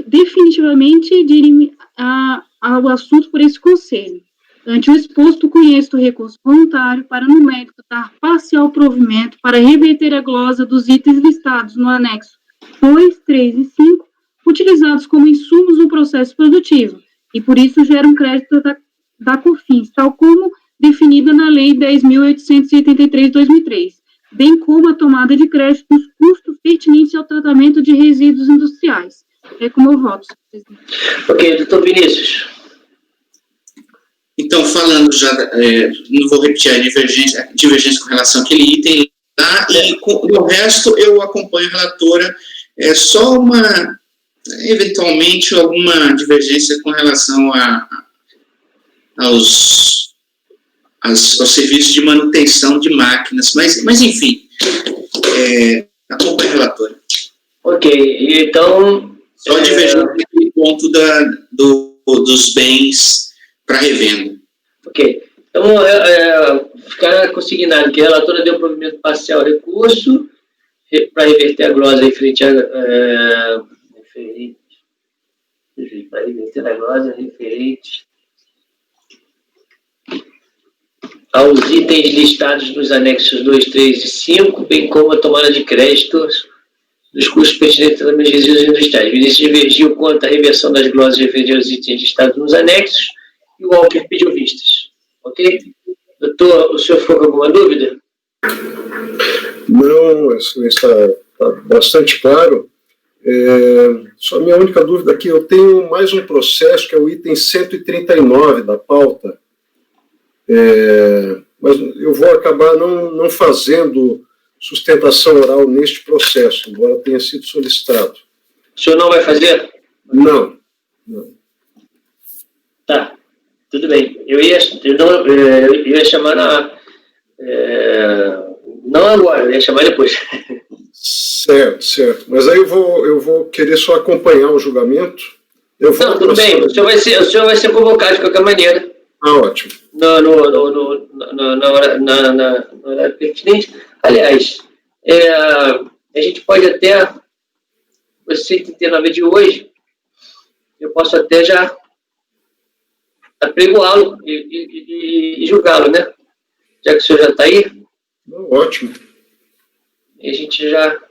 definitivamente dirime ao assunto por esse conselho. Ante o exposto, conheço o recurso voluntário para, no mérito, dar parcial provimento para reverter a glosa dos itens listados no anexo 2, 3 e 5, utilizados como insumos no processo produtivo, e por isso geram crédito da COFINS, tal como definida na Lei 10.883 de 2003, bem como a tomada de crédito dos custos pertinentes ao tratamento de resíduos industriais. É como eu voto, senhor presidente. Ok, doutor Vinícius. Então, falando já, não vou repetir a divergência com relação àquele item lá, e o resto eu acompanho a relatora, só eventualmente, alguma divergência com relação aos serviços de manutenção de máquinas, mas enfim, acompanho a relatora. Ok, então... Só divergência naquele ponto dos bens para revenda. Ok. Então, ficar consignado que a relatora deu provimento parcial ao recurso para reverter a glosa referente aos itens listados nos anexos 2, 3 e 5, bem como a tomada de créditos dos custos pertinentes ao tratamento de resíduos industriais. Vinícius divergiu quanto à reversão das glosas referentes aos itens listados nos anexos e o Walker pediu vistas. Ok? Doutor, o senhor ficou com alguma dúvida? Não, está bastante claro. Só a minha única dúvida aqui, eu tenho mais um processo, que é o item 139 da pauta, mas eu vou acabar não fazendo sustentação oral neste processo, embora tenha sido solicitado. O senhor não vai fazer? Não. Tá, tudo bem. Eu ia chamar não agora, eu ia chamar depois. Certo. Mas aí eu vou querer só acompanhar o julgamento. Não, tudo bem. O senhor vai ser convocado de qualquer maneira. Ótimo. Na hora pertinente. Aliás, a gente pode até, o 139 de hoje, eu posso até já apregoá-lo e julgá-lo, né? Já que o senhor já está aí. Ótimo. E a gente já...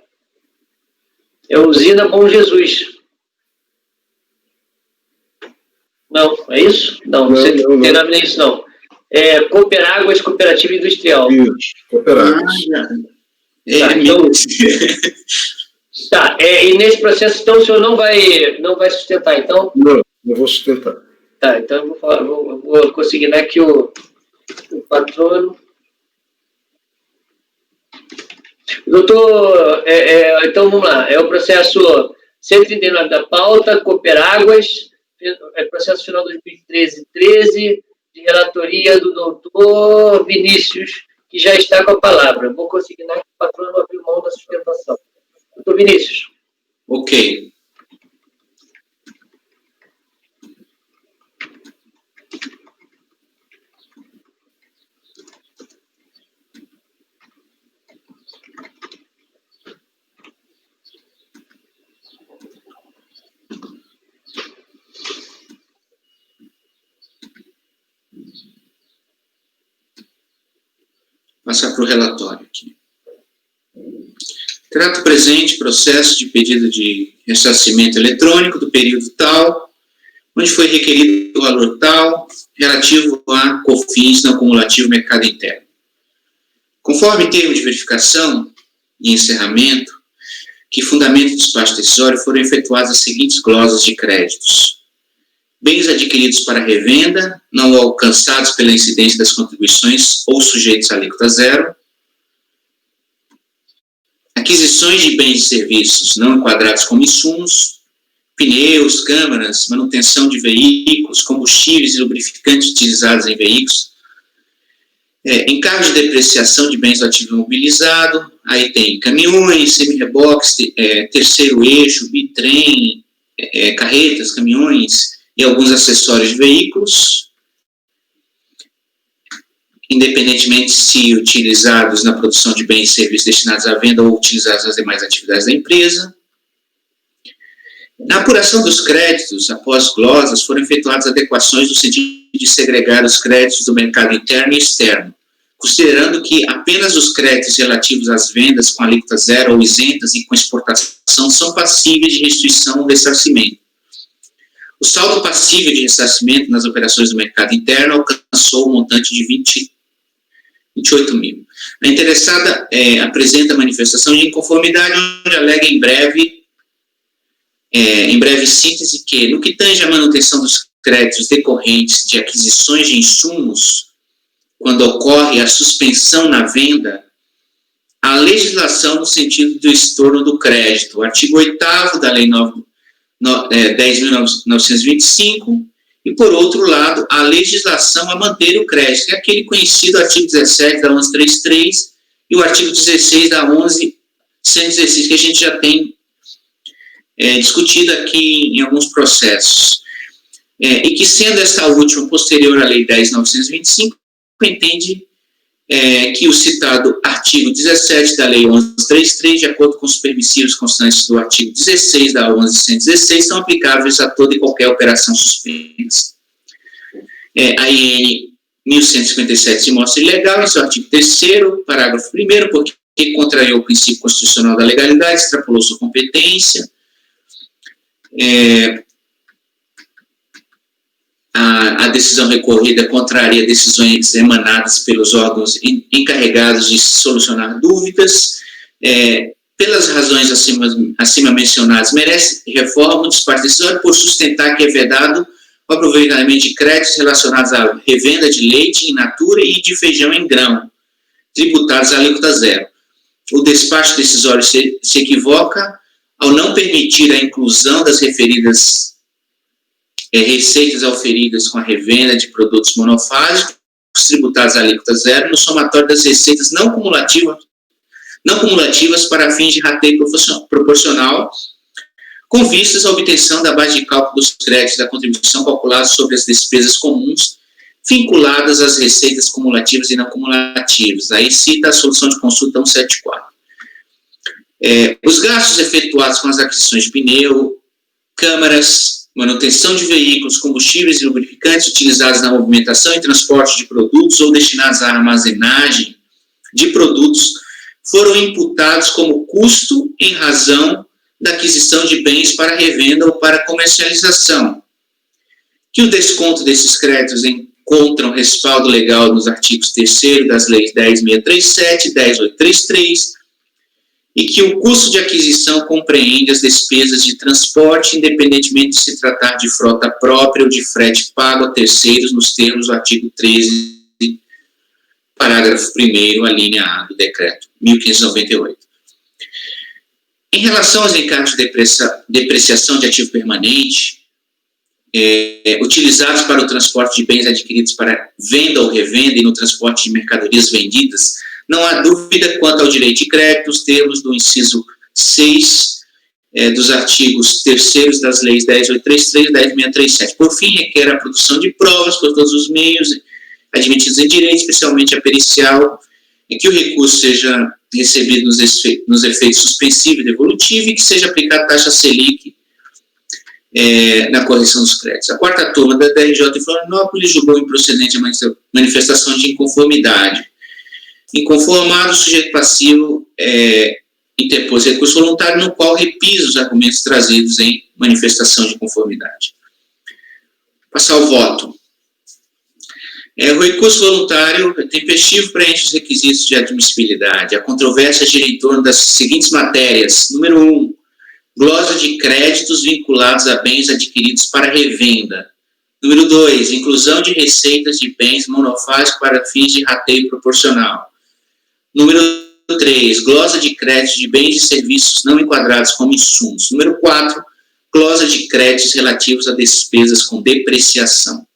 É Usina Bom Jesus. Não, é isso? Não sei se tem nome nem isso, não. É Cooperáguas Cooperativa Industrial. Isso, Cooperáguas. E nesse processo, então, o senhor não vai sustentar, então? Não vou sustentar. Tá, então eu vou consignar aqui o patrono. Doutor, então vamos lá, é o processo 139 da pauta, Cooperáguas, processo final 2013, de relatoria do doutor Vinícius, que já está com a palavra. Vou consignar que o patrono abriu mão da sustentação. Doutor Vinícius. Ok. Passar para o relatório aqui. Trato presente processo de pedido de ressarcimento eletrônico do período tal, onde foi requerido o valor tal, relativo a COFINS no acumulativo mercado interno. Conforme termo de verificação e encerramento, que fundamento do despacho decisório, foram efetuadas as seguintes glosas de créditos. Bens adquiridos para revenda, não alcançados pela incidência das contribuições ou sujeitos à alíquota zero. Aquisições de bens e serviços não enquadrados como insumos, pneus, câmaras, manutenção de veículos, combustíveis e lubrificantes utilizados em veículos, encargo de depreciação de bens do ativo imobilizado, aí tem caminhões, semi-reboques, terceiro eixo, bitrem, carretas, caminhões e alguns acessórios de veículos, independentemente se utilizados na produção de bens e serviços destinados à venda ou utilizados nas demais atividades da empresa. Na apuração dos créditos, após glosas, foram efetuadas adequações no sentido de segregar os créditos do mercado interno e externo, considerando que apenas os créditos relativos às vendas com alíquota zero ou isentas e com exportação são passíveis de restituição ou ressarcimento. O saldo passível de ressarcimento nas operações do mercado interno alcançou o montante de 28 mil. A interessada apresenta a manifestação de inconformidade, onde alega em breve síntese que, no que tange à manutenção dos créditos decorrentes de aquisições de insumos, quando ocorre a suspensão na venda, a legislação no sentido do estorno do crédito, o artigo 8º da Lei 10.925, e, por outro lado, a legislação a manter o crédito, que é aquele conhecido artigo 17 da 1133 e o artigo 16 da 11.116, que a gente já tem discutido aqui em alguns processos. E que, sendo essa última posterior à Lei 10.925, entende que o citado artigo 17 da Lei 11.33, de acordo com os permissivos constantes do artigo 16 da 11.116, são aplicáveis a toda e qualquer operação suspensa. A IN 1157 se mostra ilegal em seu artigo 3º, parágrafo 1º, porque contrariou o princípio constitucional da legalidade, extrapolou sua competência, a decisão recorrida contraria decisões emanadas pelos órgãos encarregados de solucionar dúvidas. Pelas razões acima mencionadas, merece reforma o despacho decisório por sustentar que é vedado o aproveitamento de créditos relacionados à revenda de leite in natura e de feijão em grão, tributados à alíquota zero. O despacho decisório se equivoca ao não permitir a inclusão das referidas receitas auferidas com a revenda de produtos monofásicos tributados à alíquota zero no somatório das receitas não cumulativas para fins de rateio proporcional, com vistas à obtenção da base de cálculo dos créditos da contribuição calculada sobre as despesas comuns vinculadas às receitas cumulativas e não cumulativas. Aí cita a solução de consulta 174. Os gastos efetuados com as aquisições de pneu, câmaras, manutenção de veículos, combustíveis e lubrificantes utilizados na movimentação e transporte de produtos ou destinados à armazenagem de produtos foram imputados como custo em razão da aquisição de bens para revenda ou para comercialização. Que o desconto desses créditos encontram respaldo legal nos artigos 3º das leis 10.637 e 10.833, e que o custo de aquisição compreende as despesas de transporte, independentemente de se tratar de frota própria ou de frete pago a terceiros, nos termos do artigo 13, parágrafo 1º, a linha A do decreto 1598. Em relação aos encargos de depreciação de ativo permanente, utilizados para o transporte de bens adquiridos para venda ou revenda e no transporte de mercadorias vendidas, não há dúvida quanto ao direito de crédito, os termos do inciso 6 dos artigos 3º das leis 10.833 e 10.637. Por fim, requer a produção de provas por todos os meios admitidos em direito, especialmente a pericial, em que o recurso seja recebido nos efeitos suspensivo e devolutivo e que seja aplicada a taxa Selic na correção dos créditos. A quarta turma da DRJ em Florianópolis julgou improcedente a manifestação de inconformidade. Inconformado, o sujeito passivo interpôs recurso voluntário, no qual repisa os argumentos trazidos em manifestação de inconformidade. Passar ao voto. O recurso voluntário tempestivo preenche os requisitos de admissibilidade. A controvérsia gira em torno das seguintes matérias. Número 1, glosa de créditos vinculados a bens adquiridos para revenda. Número 2, inclusão de receitas de bens monofásicos para fins de rateio proporcional. Número 3, glosa de créditos de bens e serviços não enquadrados como insumos. Número 4, glosa de créditos relativos a despesas com depreciação.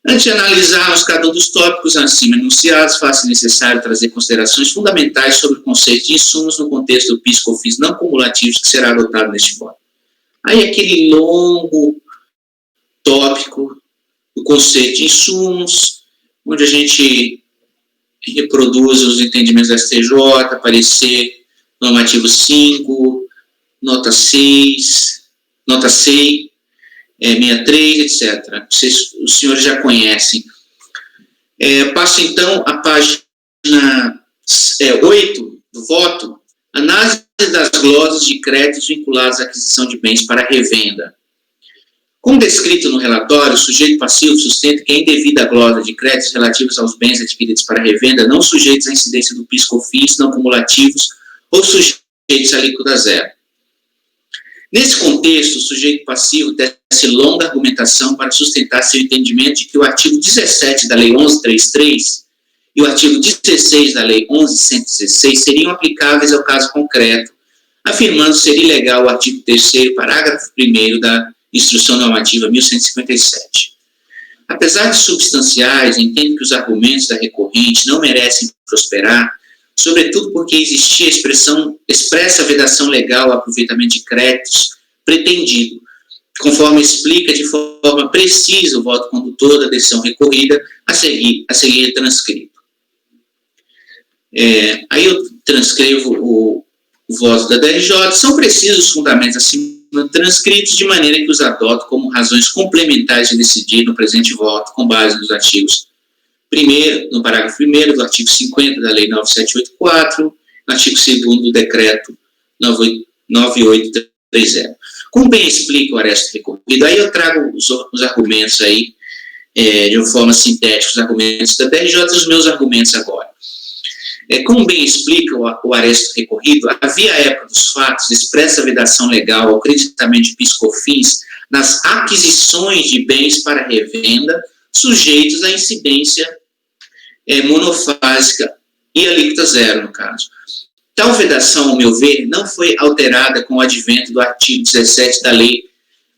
Antes de analisarmos cada um dos tópicos acima enunciados, faz-se necessário trazer considerações fundamentais sobre o conceito de insumos no contexto do PIS/COFINS não cumulativos que será adotado neste voto. Aí aquele longo tópico do conceito de insumos, onde a gente reproduz os entendimentos da STJ, parecer normativo 5, nota 6, nota 6, 63, etc. Os senhores já conhecem. Passo então à página 8 do voto, análise das glosas de créditos vinculados à aquisição de bens para revenda. Como descrito no relatório, o sujeito passivo sustenta que a indevida glosa de créditos relativos aos bens adquiridos para revenda não sujeitos à incidência do PIS/COFINS, não cumulativos ou sujeitos à alíquota zero. Nesse contexto, o sujeito passivo tece longa argumentação para sustentar seu entendimento de que o artigo 17 da Lei 11.33 e o artigo 16 da Lei 11.116 seriam aplicáveis ao caso concreto, afirmando ser ilegal o artigo 3º, parágrafo 1º da Instrução Normativa 1157. Apesar de substanciais, entendo que os argumentos da recorrente não merecem prosperar, sobretudo porque existia expressa vedação legal ao aproveitamento de créditos pretendido, conforme explica de forma precisa o voto condutor da decisão recorrida, a seguir transcrito. Aí eu transcrevo o voto da DRJ. São precisos os fundamentos acima transcritos, de maneira que os adoto como razões complementares de decidir no presente voto, com base nos artigos no parágrafo 1º do artigo 50 da Lei 9784, no artigo 2º do Decreto 9830. Como bem explica o Aresto recorrido, aí eu trago os argumentos aí, de uma forma sintética, os argumentos da DRJ e os meus argumentos agora. Como bem explica o Aresto recorrido, havia à época dos fatos expressa vedação legal ao creditamento de PIS/COFINS nas aquisições de bens para revenda sujeitos à incidência monofásica e alíquota zero, no caso. Tal vedação, ao meu ver, não foi alterada com o advento do artigo 17 da Lei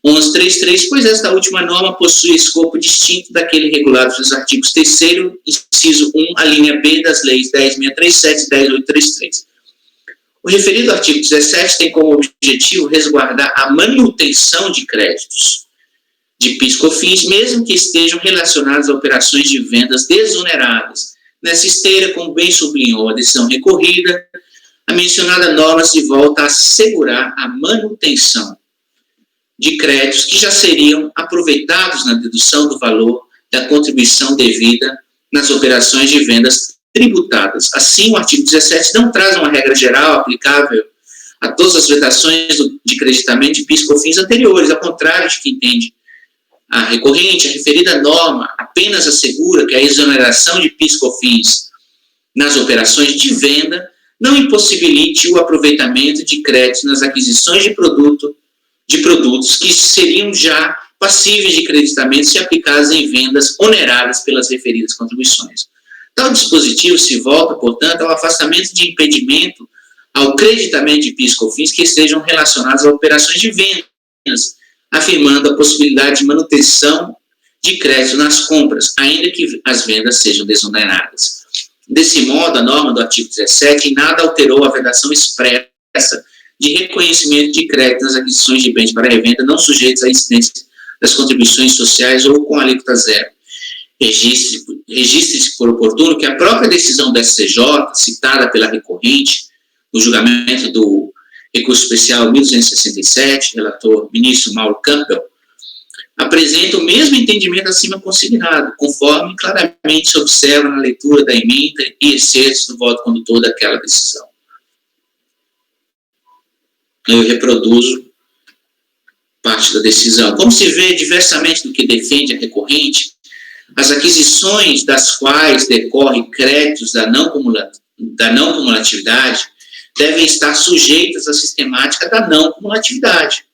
11.33, pois esta última norma possui escopo distinto daquele regulado pelos artigos 3º, inciso 1, a linha B das leis 10.637 e 10.833. O referido artigo 17 tem como objetivo resguardar a manutenção de créditos de PIS/COFINS, mesmo que estejam relacionados a operações de vendas desoneradas. Nessa esteira, como bem sublinhou a decisão recorrida, a mencionada norma se volta a assegurar a manutenção de créditos que já seriam aproveitados na dedução do valor da contribuição devida nas operações de vendas tributadas. Assim, o artigo 17 não traz uma regra geral aplicável a todas as vedações de creditamento de PIS/COFINS anteriores, ao contrário de que entende a recorrente, a referida norma apenas assegura que a exoneração de PIS/COFINS nas operações de venda não impossibilite o aproveitamento de créditos nas aquisições de produtos que seriam já passíveis de creditamento se aplicados em vendas oneradas pelas referidas contribuições. Tal dispositivo se volta, portanto, ao afastamento de impedimento ao creditamento de PIS/COFINS que estejam relacionados a operações de vendas, afirmando a possibilidade de manutenção de crédito nas compras, ainda que as vendas sejam desoneradas. Desse modo, a norma do artigo 17 em nada alterou a vedação expressa de reconhecimento de crédito nas aquisições de bens para revenda não sujeitos à incidência das contribuições sociais ou com alíquota zero. Registre-se por oportuno que a própria decisão do STJ, citada pela recorrente, no julgamento do recurso especial 1267, relator ministro Mauro Campbell, apresenta o mesmo entendimento acima consignado, conforme claramente se observa na leitura da emenda e excertos do voto condutor daquela decisão. Eu reproduzo parte da decisão. Como se vê diversamente do que defende a recorrente, as aquisições das quais decorrem créditos da não cumulatividade devem estar sujeitas à sistemática da não cumulatividade.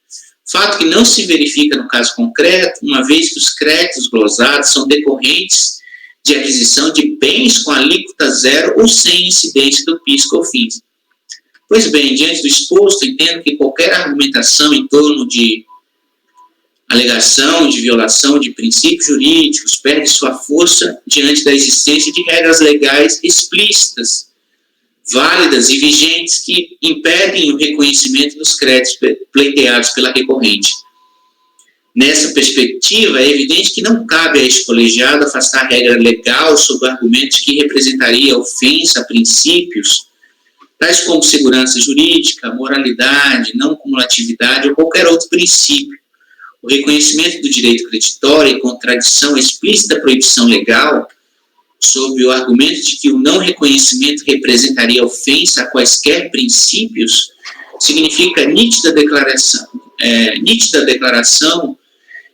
Fato que não se verifica no caso concreto, uma vez que os créditos glosados são decorrentes de aquisição de bens com alíquota zero ou sem incidência do PIS/COFINS. Pois bem, diante do exposto, entendo que qualquer argumentação em torno de alegação de violação de princípios jurídicos perde sua força diante da existência de regras legais explícitas, válidas e vigentes que impedem o reconhecimento dos créditos pleiteados pela recorrente. Nessa perspectiva, é evidente que não cabe a este colegiado afastar a regra legal sob argumentos que representaria ofensa a princípios tais como segurança jurídica, moralidade, não cumulatividade ou qualquer outro princípio. O reconhecimento do direito creditório em contradição à explícita proibição legal, sob o argumento de que o não reconhecimento representaria ofensa a quaisquer princípios, significa nítida declaração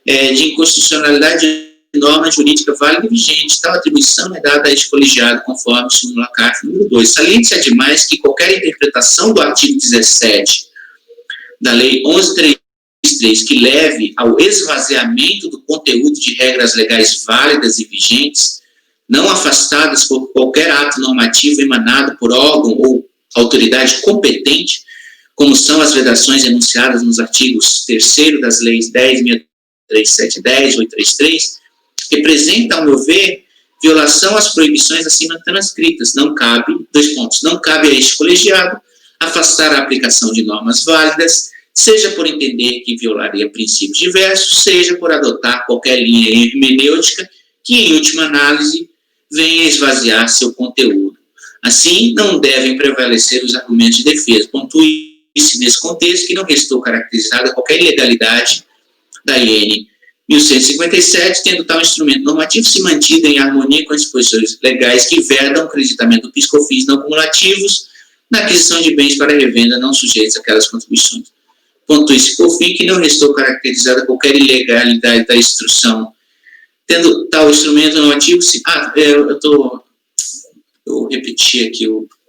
de inconstitucionalidade de norma jurídica válida e vigente. Tal atribuição é dada a este colegiado, conforme o súmula CARF número 2. Saliente-se ademais que qualquer interpretação do artigo 17 da Lei 11.333 que leve ao esvaziamento do conteúdo de regras legais válidas e vigentes, não afastadas por qualquer ato normativo emanado por órgão ou autoridade competente, como são as vedações enunciadas nos artigos 3º das leis 10.637 e 10.833, representa, ao meu ver, violação às proibições acima transcritas. Não cabe, não cabe a este colegiado afastar a aplicação de normas válidas, seja por entender que violaria princípios diversos, seja por adotar qualquer linha hermenêutica que, em última análise, venha esvaziar seu conteúdo. Assim, não devem prevalecer os argumentos de defesa. Pontue-se nesse contexto que não restou caracterizada qualquer ilegalidade da IN 1157, tendo tal instrumento normativo se mantido em harmonia com as disposições legais que vedam o creditamento do PIS/COFINS não cumulativos na aquisição de bens para revenda não sujeitos àquelas contribuições. Ponto-se, por fim, que não restou caracterizada qualquer ilegalidade da instrução, tendo tal instrumento no artigo... eu repeti aqui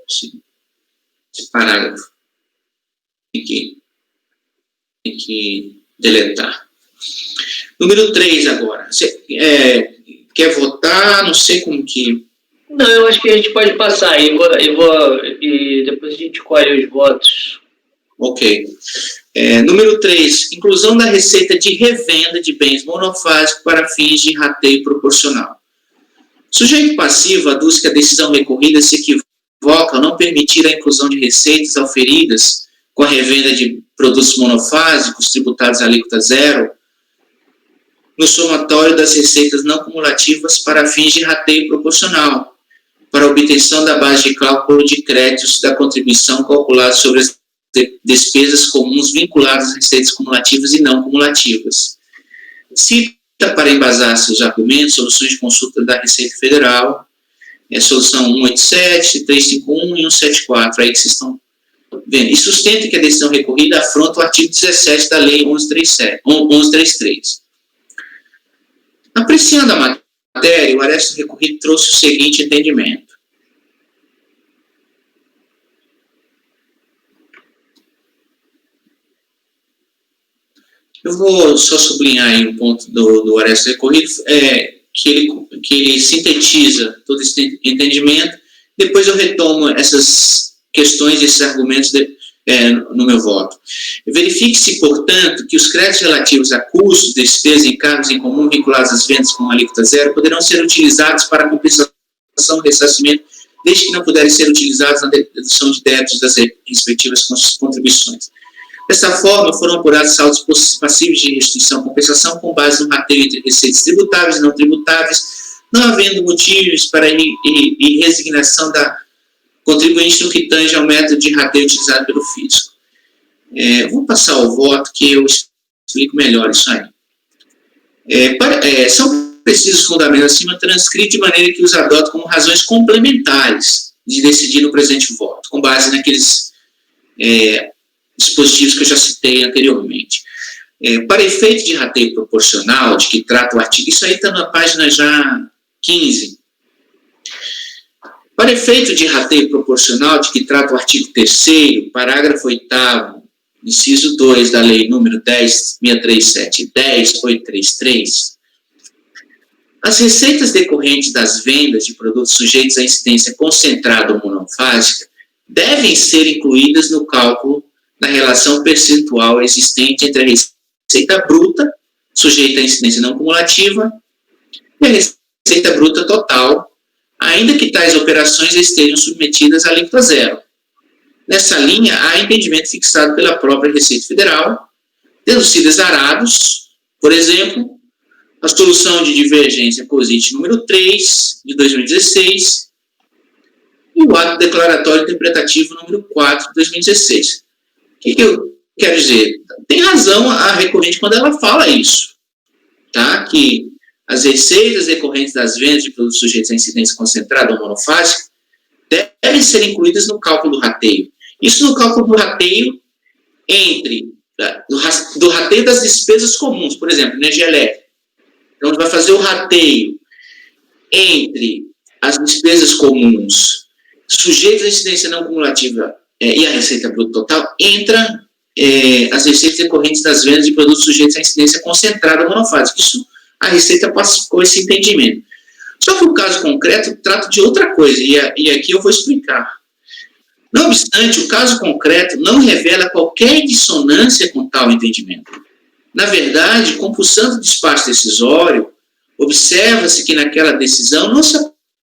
esse parágrafo. Tem que deletar. Número 3 agora. Você quer votar? Não sei como que... Não, eu acho que a gente pode passar e depois a gente colhe os votos. Ok. Número 3. Inclusão da receita de revenda de bens monofásicos para fins de rateio proporcional. Sujeito passivo aduz que a decisão recorrida se equivoca ao não permitir a inclusão de receitas auferidas com a revenda de produtos monofásicos tributados à alíquota zero no somatório das receitas não cumulativas para fins de rateio proporcional, para obtenção da base de cálculo de créditos da contribuição calculada sobre as despesas comuns vinculadas às receitas cumulativas e não cumulativas. Cita para embasar seus argumentos soluções de consulta da Receita Federal, solução 187, 351 e 174, aí que vocês estão vendo, e sustenta que a decisão recorrida afronta o artigo 17 da Lei 1133. Apreciando a matéria, o aresto recorrido trouxe o seguinte entendimento. Eu vou só sublinhar aí um ponto do aresto recorrido, que ele sintetiza todo esse entendimento, depois eu retomo essas questões, esses argumentos no meu voto. Verifique-se, portanto, que os créditos relativos a custos, despesas e encargos em comum vinculados às vendas com alíquota zero poderão ser utilizados para compensação ou ressarcimento, desde que não puderem ser utilizados na dedução de débitos das respectivas contribuições. Dessa forma, foram apurados saldos passíveis de restituição ou compensação com base no rateio entre receitas tributáveis e não tributáveis, não havendo motivos para resignação da contribuinte no que tange ao método de rateio utilizado pelo fisco. Vou passar ao voto que eu explico melhor isso aí. São precisos fundamentos acima transcritos de maneira que os adotam como razões complementares de decidir no presente voto, com base naqueles dispositivos que eu já citei anteriormente. Para efeito de rateio proporcional, de que trata o artigo, isso aí está na página já 15. Para efeito de rateio proporcional, de que trata o artigo 3º, parágrafo 8º, inciso 2 da Lei número 10.637 e 10.833, as receitas decorrentes das vendas de produtos sujeitos à incidência concentrada ou monofásica devem ser incluídas no cálculo da relação percentual existente entre a receita bruta, sujeita à incidência não cumulativa, e a receita bruta total, ainda que tais operações estejam submetidas à alíquota zero. Nessa linha, há entendimento fixado pela própria Receita Federal, tendo sido exarados, por exemplo, a solução de divergência COSIT número 3, de 2016, e o ato declaratório interpretativo número 4, de 2016. O que eu quero dizer? Tem razão a recorrente quando ela fala isso, tá? Que as receitas decorrentes das vendas de produtos sujeitos à incidência concentrada ou monofásica devem ser incluídas no cálculo do rateio. Isso no cálculo do rateio do rateio das despesas comuns, por exemplo, energia elétrica. Então, a gente vai fazer o rateio entre as despesas comuns sujeitas à incidência não cumulativa e a receita bruta total, entra as receitas decorrentes das vendas de produtos sujeitos à incidência concentrada ou monofásica. Isso, a Receita passou esse entendimento. Só que o caso concreto trata de outra coisa, e aqui eu vou explicar. Não obstante, o caso concreto não revela qualquer dissonância com tal entendimento. Na verdade, compulsando o despacho decisório, observa-se que naquela decisão não se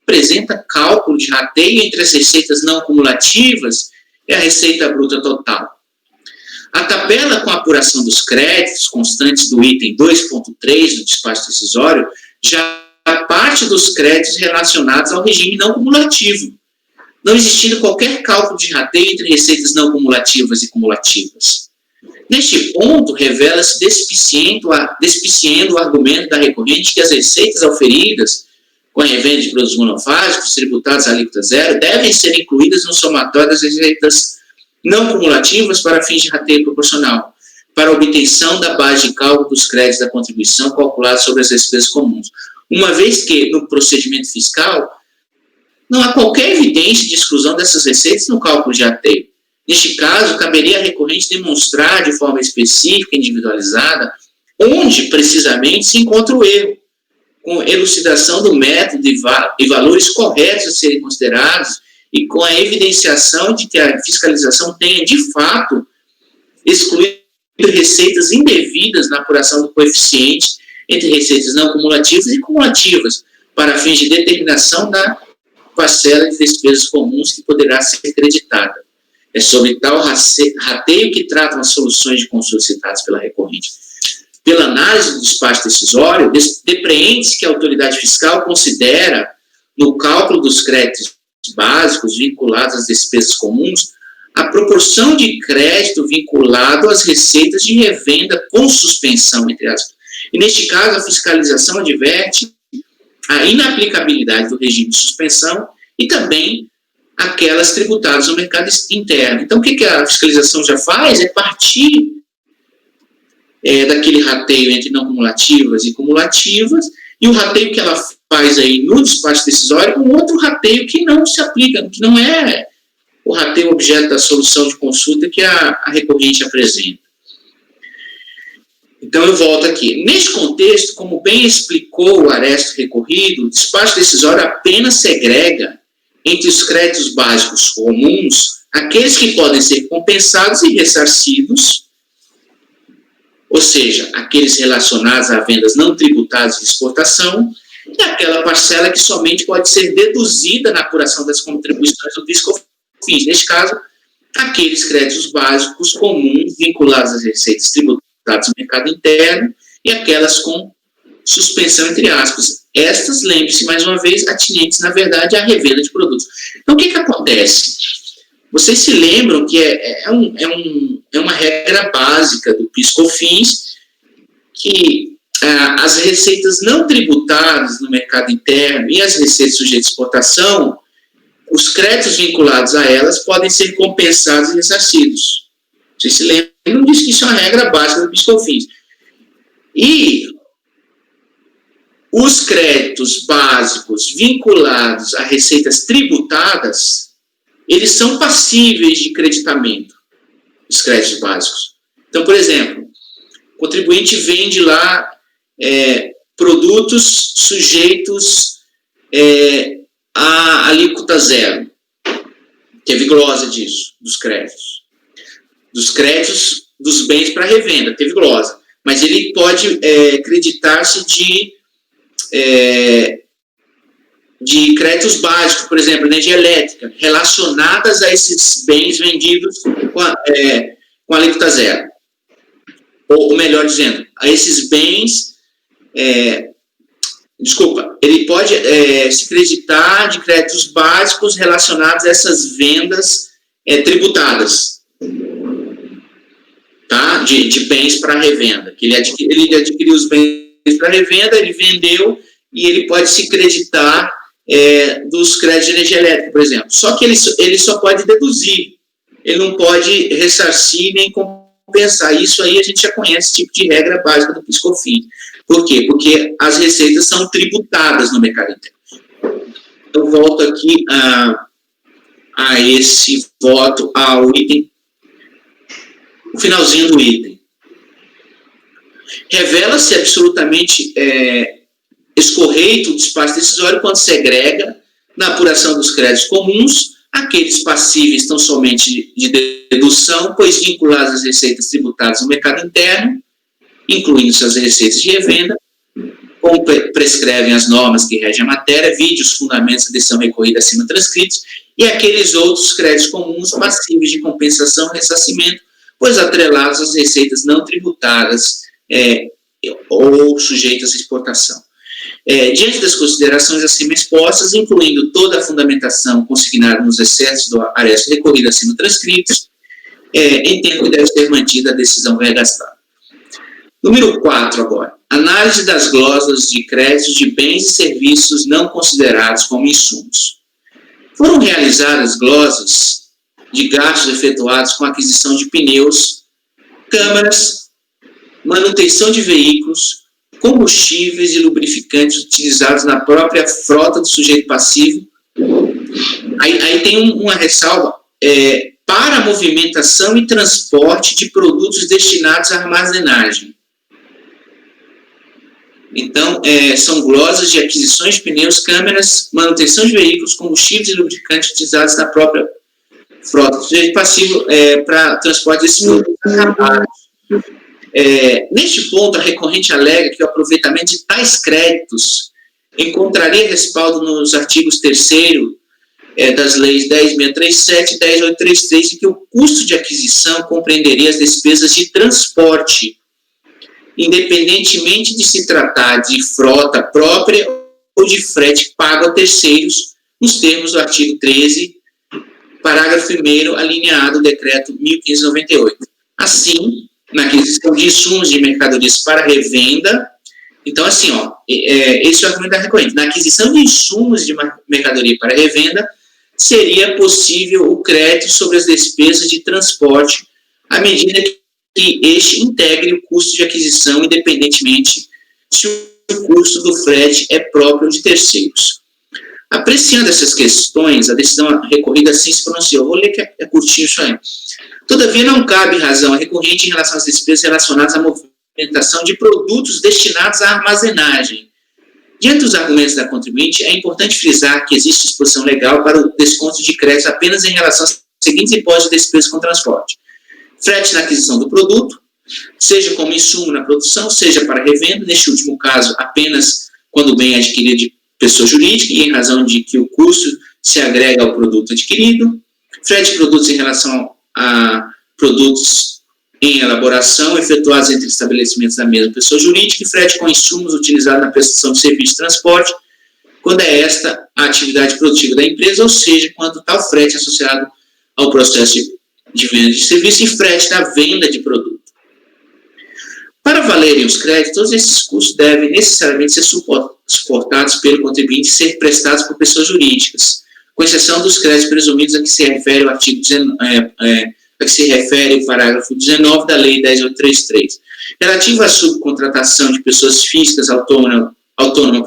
apresenta cálculo de rateio entre as receitas não cumulativas e a receita bruta total. A tabela com a apuração dos créditos constantes do item 2.3 do despacho decisório já parte dos créditos relacionados ao regime não cumulativo, não existindo qualquer cálculo de rateio entre receitas não cumulativas e cumulativas. Neste ponto, revela-se despiciendo o argumento da recorrente que as receitas auferidas com a revenda de produtos monofásicos tributados à alíquota zero devem ser incluídas no somatório das receitas não cumulativas para fins de rateio proporcional, para a obtenção da base de cálculo dos créditos da contribuição calculada sobre as despesas comuns, uma vez que, no procedimento fiscal, não há qualquer evidência de exclusão dessas receitas no cálculo de rateio. Neste caso, caberia à recorrente demonstrar de forma específica e individualizada onde, precisamente, se encontra o erro, com elucidação do método e valores corretos a serem considerados e com a evidenciação de que a fiscalização tenha, de fato, excluído receitas indevidas na apuração do coeficiente entre receitas não cumulativas e cumulativas, para fins de determinação da parcela de despesas comuns que poderá ser creditada. É sobre tal rateio que tratam as soluções de consulta citadas pela recorrente. Pela análise do despacho decisório, depreende-se que a autoridade fiscal considera, no cálculo dos créditos básicos vinculados às despesas comuns, a proporção de crédito vinculado às receitas de revenda com suspensão, entre aspas. E, neste caso, a fiscalização adverte a inaplicabilidade do regime de suspensão e também aquelas tributadas no mercado interno. Então, o que a fiscalização já faz é partir daquele rateio entre não cumulativas e cumulativas, e o rateio que ela faz aí no despacho decisório é um outro rateio que não se aplica, que não é o rateio objeto da solução de consulta que a recorrente apresenta. Então, eu volto aqui. Neste contexto, como bem explicou o aresto recorrido, o despacho decisório apenas segrega entre os créditos básicos comuns aqueles que podem ser compensados e ressarcidos, ou seja, aqueles relacionados a vendas não tributadas de exportação, e aquela parcela que somente pode ser deduzida na apuração das contribuições do PIS/COFINS. Neste caso, aqueles créditos básicos comuns vinculados às receitas tributadas no mercado interno e aquelas com suspensão, entre aspas. Estas, lembre-se mais uma vez, atinentes, na verdade, à revenda de produtos. Então, o que acontece? Vocês se lembram que é uma regra básica do PIS/COFINS que as receitas não tributadas no mercado interno e as receitas sujeitas à exportação, os créditos vinculados a elas podem ser compensados e ressarcidos. Vocês se lembram disso, que isso é uma regra básica do PIS/COFINS. E os créditos básicos vinculados a receitas tributadas, eles são passíveis de creditamento, os créditos básicos. Então, por exemplo, o contribuinte vende lá produtos sujeitos a alíquota zero, teve glosa disso, dos créditos dos bens para revenda, teve glosa, mas ele pode creditar-se de créditos básicos, por exemplo, energia elétrica, relacionadas a esses bens vendidos com alíquota zero. Ou melhor dizendo, a esses bens, ele pode se creditar de créditos básicos relacionados a essas vendas tributadas, tá? De bens para revenda, que ele adquiriu os bens para revenda, ele vendeu, e ele pode se creditar dos créditos de energia elétrica, por exemplo. Só que ele só pode deduzir, ele não pode ressarcir nem compensar. Isso aí a gente já conhece, esse tipo de regra básica do PIS/COFINS. Por quê? Porque as receitas são tributadas no mercado interno. Eu volto aqui a esse voto, ao item, o finalzinho do item. Revela-se absolutamente escorreito o despacho decisório quando segrega, na apuração dos créditos comuns, aqueles passíveis tão somente de dedução, pois vinculados às receitas tributadas no mercado interno, incluindo-se as receitas de revenda, como prescrevem as normas que regem a matéria, vide os fundamentos da decisão recorrida acima transcritos, e aqueles outros créditos comuns passíveis de compensação e ressarcimento, pois atrelados às receitas não tributadas ou sujeitas à exportação. Diante das considerações acima expostas, incluindo toda a fundamentação consignada nos excessos do aresto recorrido acima transcritos, entendo que deve ser mantida a decisão regastada. Número 4 agora. Análise das glosas de créditos de bens e serviços não considerados como insumos. Foram realizadas glosas de gastos efetuados com aquisição de pneus, câmaras, manutenção de veículos, combustíveis e lubrificantes utilizados na própria frota do sujeito passivo. Aí tem uma ressalva, para a movimentação e transporte de produtos destinados à armazenagem. Então, são glosas de aquisições de pneus, câmeras, manutenção de veículos, combustíveis e lubricantes utilizados na própria frota do sujeito passivo para transporte desses produtos acabados. Neste ponto, a recorrente alega que o aproveitamento de tais créditos encontraria respaldo nos artigos 3º das leis 10.637 e 10.833, e que o custo de aquisição compreenderia as despesas de transporte, independentemente de se tratar de frota própria ou de frete pago a terceiros, nos termos do artigo 13, parágrafo 1º, a do decreto 1598. Assim, na aquisição de insumos de mercadorias para revenda, então, assim, esse é o argumento da recorrente. Na aquisição de insumos de mercadoria para revenda, seria possível o crédito sobre as despesas de transporte, à medida que este integre o custo de aquisição, independentemente se o custo do frete é próprio de terceiros. Apreciando essas questões, a decisão recorrida assim se pronunciou. Vou ler que é curtinho isso aí. Todavia, não cabe razão recorrente em relação às despesas relacionadas à movimentação de produtos destinados à armazenagem. Diante dos argumentos da contribuinte, é importante frisar que existe disposição legal para o desconto de crédito apenas em relação às seguintes hipóteses de despesa com transporte: frete na aquisição do produto, seja como insumo na produção, seja para revenda, neste último caso, apenas quando o bem é adquirido de pessoa jurídica e em razão de que o custo se agrega ao produto adquirido, frete de produtos em relação a produtos em elaboração efetuados entre estabelecimentos da mesma pessoa jurídica e frete com insumos utilizados na prestação de serviço de transporte, quando é esta a atividade produtiva da empresa, ou seja, quando tal frete é associado ao processo de venda de serviço e frete da venda de produto. Para valerem os créditos, todos esses custos devem necessariamente ser suportados pelo contribuinte e ser prestados por pessoas jurídicas, com exceção dos créditos presumidos a que se refere o artigo 19, a que se refere o parágrafo 19 da Lei 10.833, relativo à subcontratação de pessoas físicas autônomas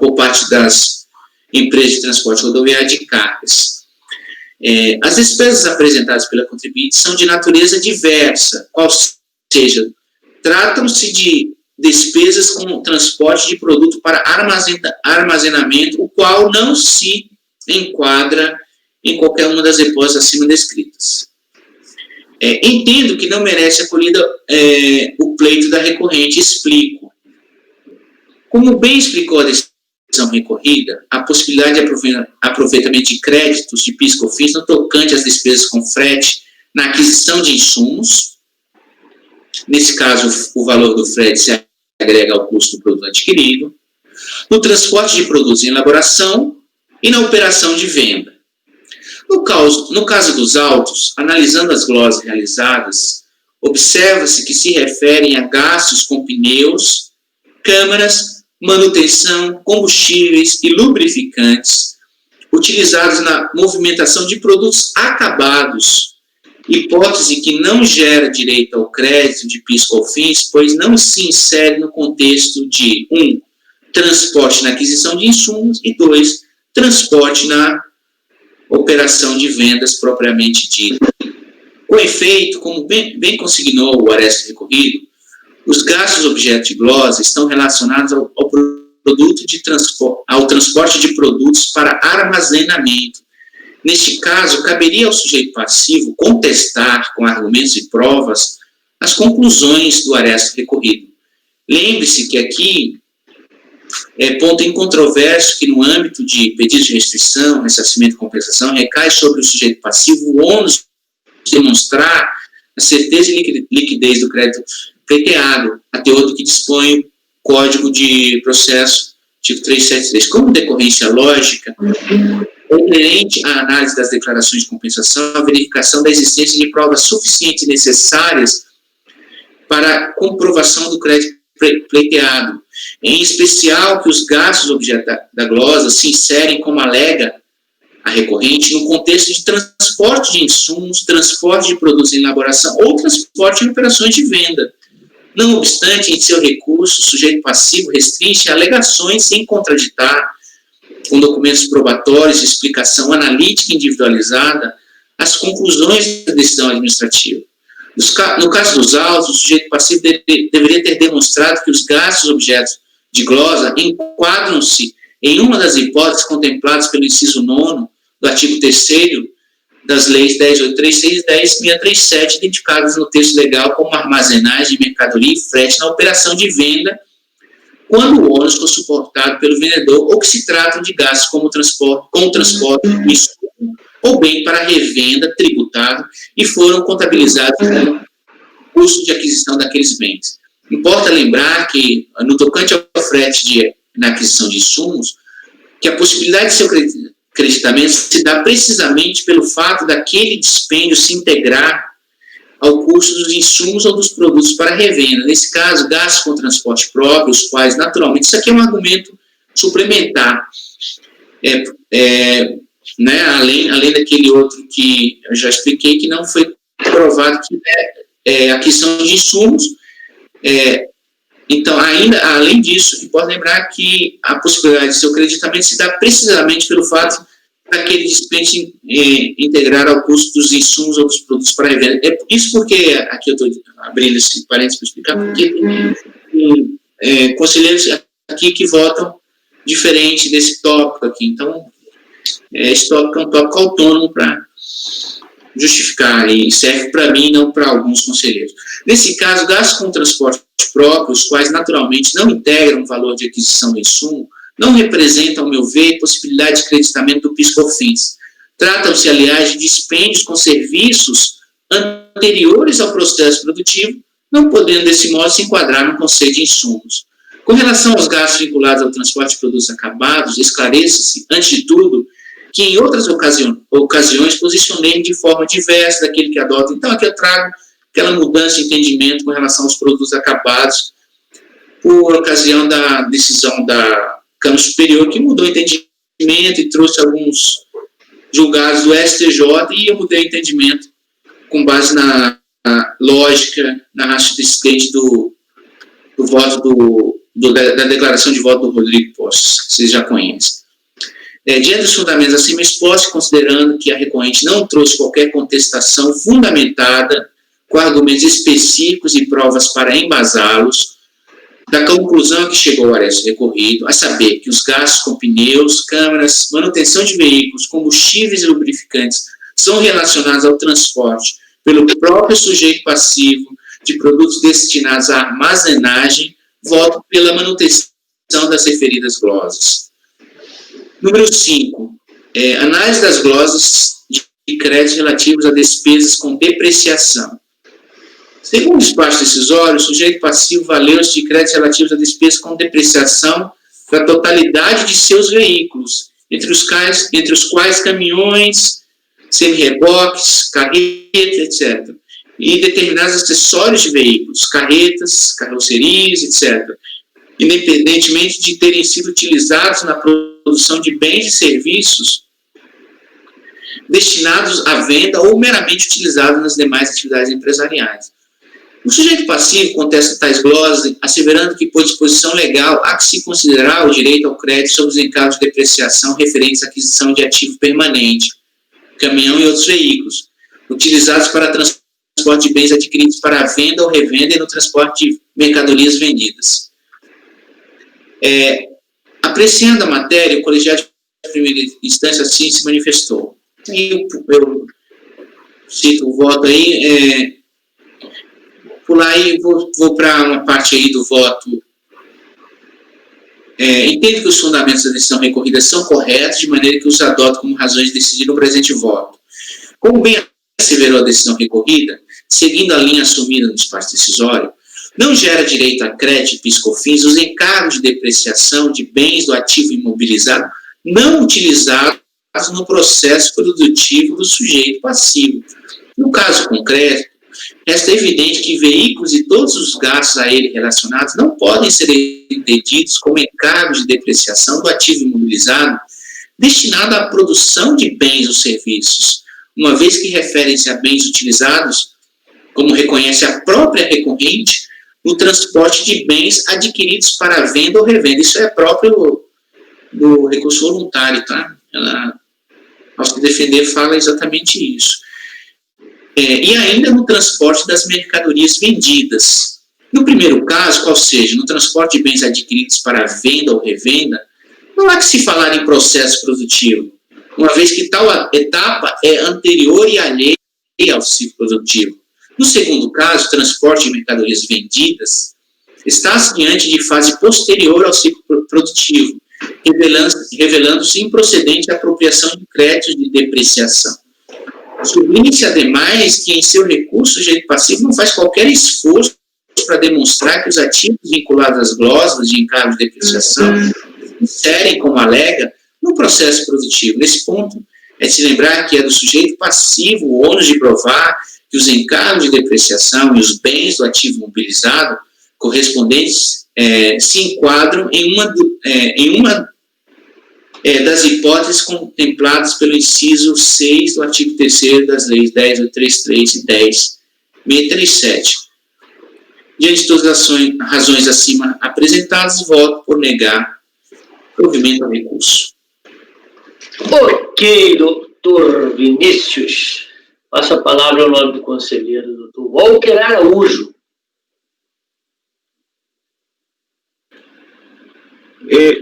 por parte das empresas de transporte rodoviário de cargas. As despesas apresentadas pela contribuinte são de natureza diversa, qual seja, tratam-se de despesas com transporte de produto para armazenamento, o qual não se enquadra em qualquer uma das hipóteses acima descritas. Entendo que não merece acolhida o pleito da recorrente, explico. Como bem explicou a decisão recorrida, a possibilidade de aproveitamento de créditos de PIS/COFINS no tocante às despesas com frete na aquisição de insumos, nesse caso o valor do frete se agrega ao custo do produto adquirido, no transporte de produtos em elaboração e na operação de venda. No caso dos autos, analisando as glosas realizadas, observa-se que se referem a gastos com pneus, câmaras, manutenção, combustíveis e lubrificantes utilizados na movimentação de produtos acabados, hipótese que não gera direito ao crédito de PIS/COFINS, pois não se insere no contexto de 1. Transporte na aquisição de insumos e 2. Transporte na operação de vendas propriamente dita. Com efeito, como bem consignou o Arestes recorrido, os gastos objeto de glosa estão relacionados ao transporte de produtos para armazenamento. Neste caso, caberia ao sujeito passivo contestar com argumentos e provas as conclusões do Arestes recorrido. Lembre-se que aqui ponto incontroverso que no âmbito de pedidos de restrição, ressarcimento e compensação, recai sobre o sujeito passivo o ônus de demonstrar a certeza e liquidez do crédito pleiteado, a teor do que dispõe o Código de Processo, artigo 373. Como decorrência lógica, é inerente à análise das declarações de compensação a verificação da existência de provas suficientes e necessárias para a comprovação do crédito pleiteado, em especial que os gastos objeto da glosa se inserem, como alega a recorrente, no contexto de transporte de insumos, transporte de produtos em elaboração ou transporte em operações de venda, Não obstante, em seu recurso, o sujeito passivo restringe alegações sem contraditar, com documentos probatórios de explicação analítica individualizada, as conclusões da decisão administrativa. No caso dos autos, o sujeito passivo deveria ter demonstrado que os gastos objetos de glosa enquadram-se em uma das hipóteses contempladas pelo inciso 9º do artigo 3º das leis 10.836 e 10.637, identificadas no texto legal como armazenagem de mercadoria e frete na operação de venda, quando o ônus for suportado pelo vendedor, ou que se tratam de gastos como transporte do insumo ou bem para revenda tributado e foram contabilizados como custo de aquisição daqueles bens. Importa lembrar que, no tocante ao frete na aquisição de insumos, que a possibilidade de seu creditamento se dá precisamente pelo fato daquele dispêndio se integrar ao custo dos insumos ou dos produtos para revenda. Nesse caso, gastos com transporte próprio, os quais, naturalmente, isso aqui é um argumento suplementar, né, além daquele outro que eu já expliquei, que não foi provado que é aquisição de insumos. Então, ainda, além disso, importa lembrar que a possibilidade de seu creditamento se dá precisamente pelo fato daquele dispêndio integrar ao custo dos insumos ou dos produtos para revenda. Isso porque, aqui eu estou abrindo esse parênteses para explicar, porque tem conselheiros aqui que votam diferente desse tópico aqui. Então, esse tópico é um tópico autônomo para justificar, e serve para mim e não para alguns conselheiros. Nesse caso, gastos com transporte próprio, os quais naturalmente não integram o valor de aquisição do insumo, não representam, ao meu ver, possibilidade de creditamento do PIS/COFINS. Tratam-se, aliás, de dispêndios com serviços anteriores ao processo produtivo, não podendo, desse modo, se enquadrar no conceito de insumos. Com relação aos gastos vinculados ao transporte de produtos acabados, esclareça-se, antes de tudo, que em outras ocasiões posicionei de forma diversa daquele que adota. Então, aqui eu trago aquela mudança de entendimento com relação aos produtos acabados, por ocasião da decisão da Câmara Superior, que mudou o entendimento e trouxe alguns julgados do STJ, e eu mudei o entendimento com base na lógica, na raciocinio do voto da declaração de voto do Rodrigo Postes, que vocês já conhecem. Diante dos fundamentos acima expostos, considerando que a recorrente não trouxe qualquer contestação fundamentada com argumentos específicos e provas para embasá-los, da conclusão a que chegou o Aécio recorrido, a saber que os gastos com pneus, câmeras, manutenção de veículos, combustíveis e lubrificantes são relacionados ao transporte pelo próprio sujeito passivo de produtos destinados à armazenagem, voto pela manutenção das referidas glosas. Número 5. Análise das glosas de créditos relativos a despesas com depreciação. Segundo o despacho decisório, o sujeito passivo valeu-se de créditos relativos a despesas com depreciação da totalidade de seus veículos, entre os quais caminhões, semi-reboques, carretas, etc., e determinados acessórios de veículos, carretas, carrocerias, etc., independentemente de terem sido utilizados na produção de bens e serviços destinados à venda ou meramente utilizados nas demais atividades empresariais. O sujeito passivo contesta tais glosas, asseverando que, por disposição legal, há que se considerar o direito ao crédito sobre os encargos de depreciação referentes à aquisição de ativo permanente, caminhão e outros veículos, utilizados para transporte de bens adquiridos para a venda ou revenda e no transporte de mercadorias vendidas. Apreciando a matéria, o colegiado de primeira instância assim se manifestou. E eu cito o voto aí, pular aí, vou para uma parte aí do voto. Entendo que os fundamentos da decisão recorrida são corretos, de maneira que os adoto como razões de decidir no presente voto. Como bem asseverou a decisão recorrida, seguindo a linha assumida no despacho decisório, não gera direito a crédito e PIS/COFINS os encargos de depreciação de bens do ativo imobilizado não utilizados no processo produtivo do sujeito passivo. No caso concreto, resta evidente que veículos e todos os gastos a ele relacionados não podem ser entendidos como encargos de depreciação do ativo imobilizado destinado à produção de bens ou serviços, uma vez que referem-se a bens utilizados, como reconhece a própria recorrente, no transporte de bens adquiridos para venda ou revenda. Isso é próprio do recurso voluntário, tá? Ela, ao se defender, fala exatamente isso. E ainda no transporte das mercadorias vendidas. No primeiro caso, qual seja, no transporte de bens adquiridos para venda ou revenda, não há que se falar em processo produtivo, uma vez que tal etapa é anterior e alheia ao ciclo produtivo. No segundo caso, transporte de mercadorias vendidas, está-se diante de fase posterior ao ciclo produtivo, revelando-se improcedente a apropriação de créditos de depreciação. Sublinhe-se, ademais, que em seu recurso, o sujeito passivo não faz qualquer esforço para demonstrar que os ativos vinculados às glosas de encargo de depreciação inserem, como alega, no processo produtivo. Nesse ponto, é de se lembrar que é do sujeito passivo o ônus de provar que os encargos de depreciação e os bens do ativo mobilizado correspondentes se enquadram em uma das hipóteses contempladas pelo inciso 6 do artigo 3º das leis 10.833 e 10.637. Diante de todas as razões acima apresentadas, voto por negar provimento ao recurso. Ok, doutor Vinícius. Passo a palavra ao nome do conselheiro, doutor Walker Araújo.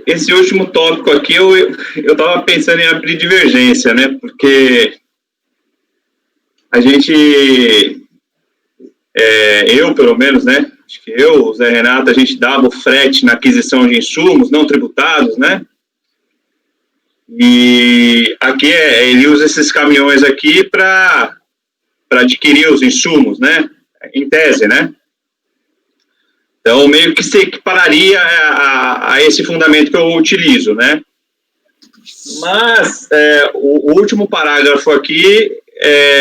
Esse último tópico aqui, eu estava pensando em abrir divergência, né? Porque a gente, eu pelo menos, né? Acho que eu, o Zé Renato, a gente dava o frete na aquisição de insumos não tributados, né? E aqui ele usa esses caminhões aqui para adquirir os insumos, né? Em tese, né? Então, meio que se equipararia a esse fundamento que eu utilizo, né? Mas, o último parágrafo aqui,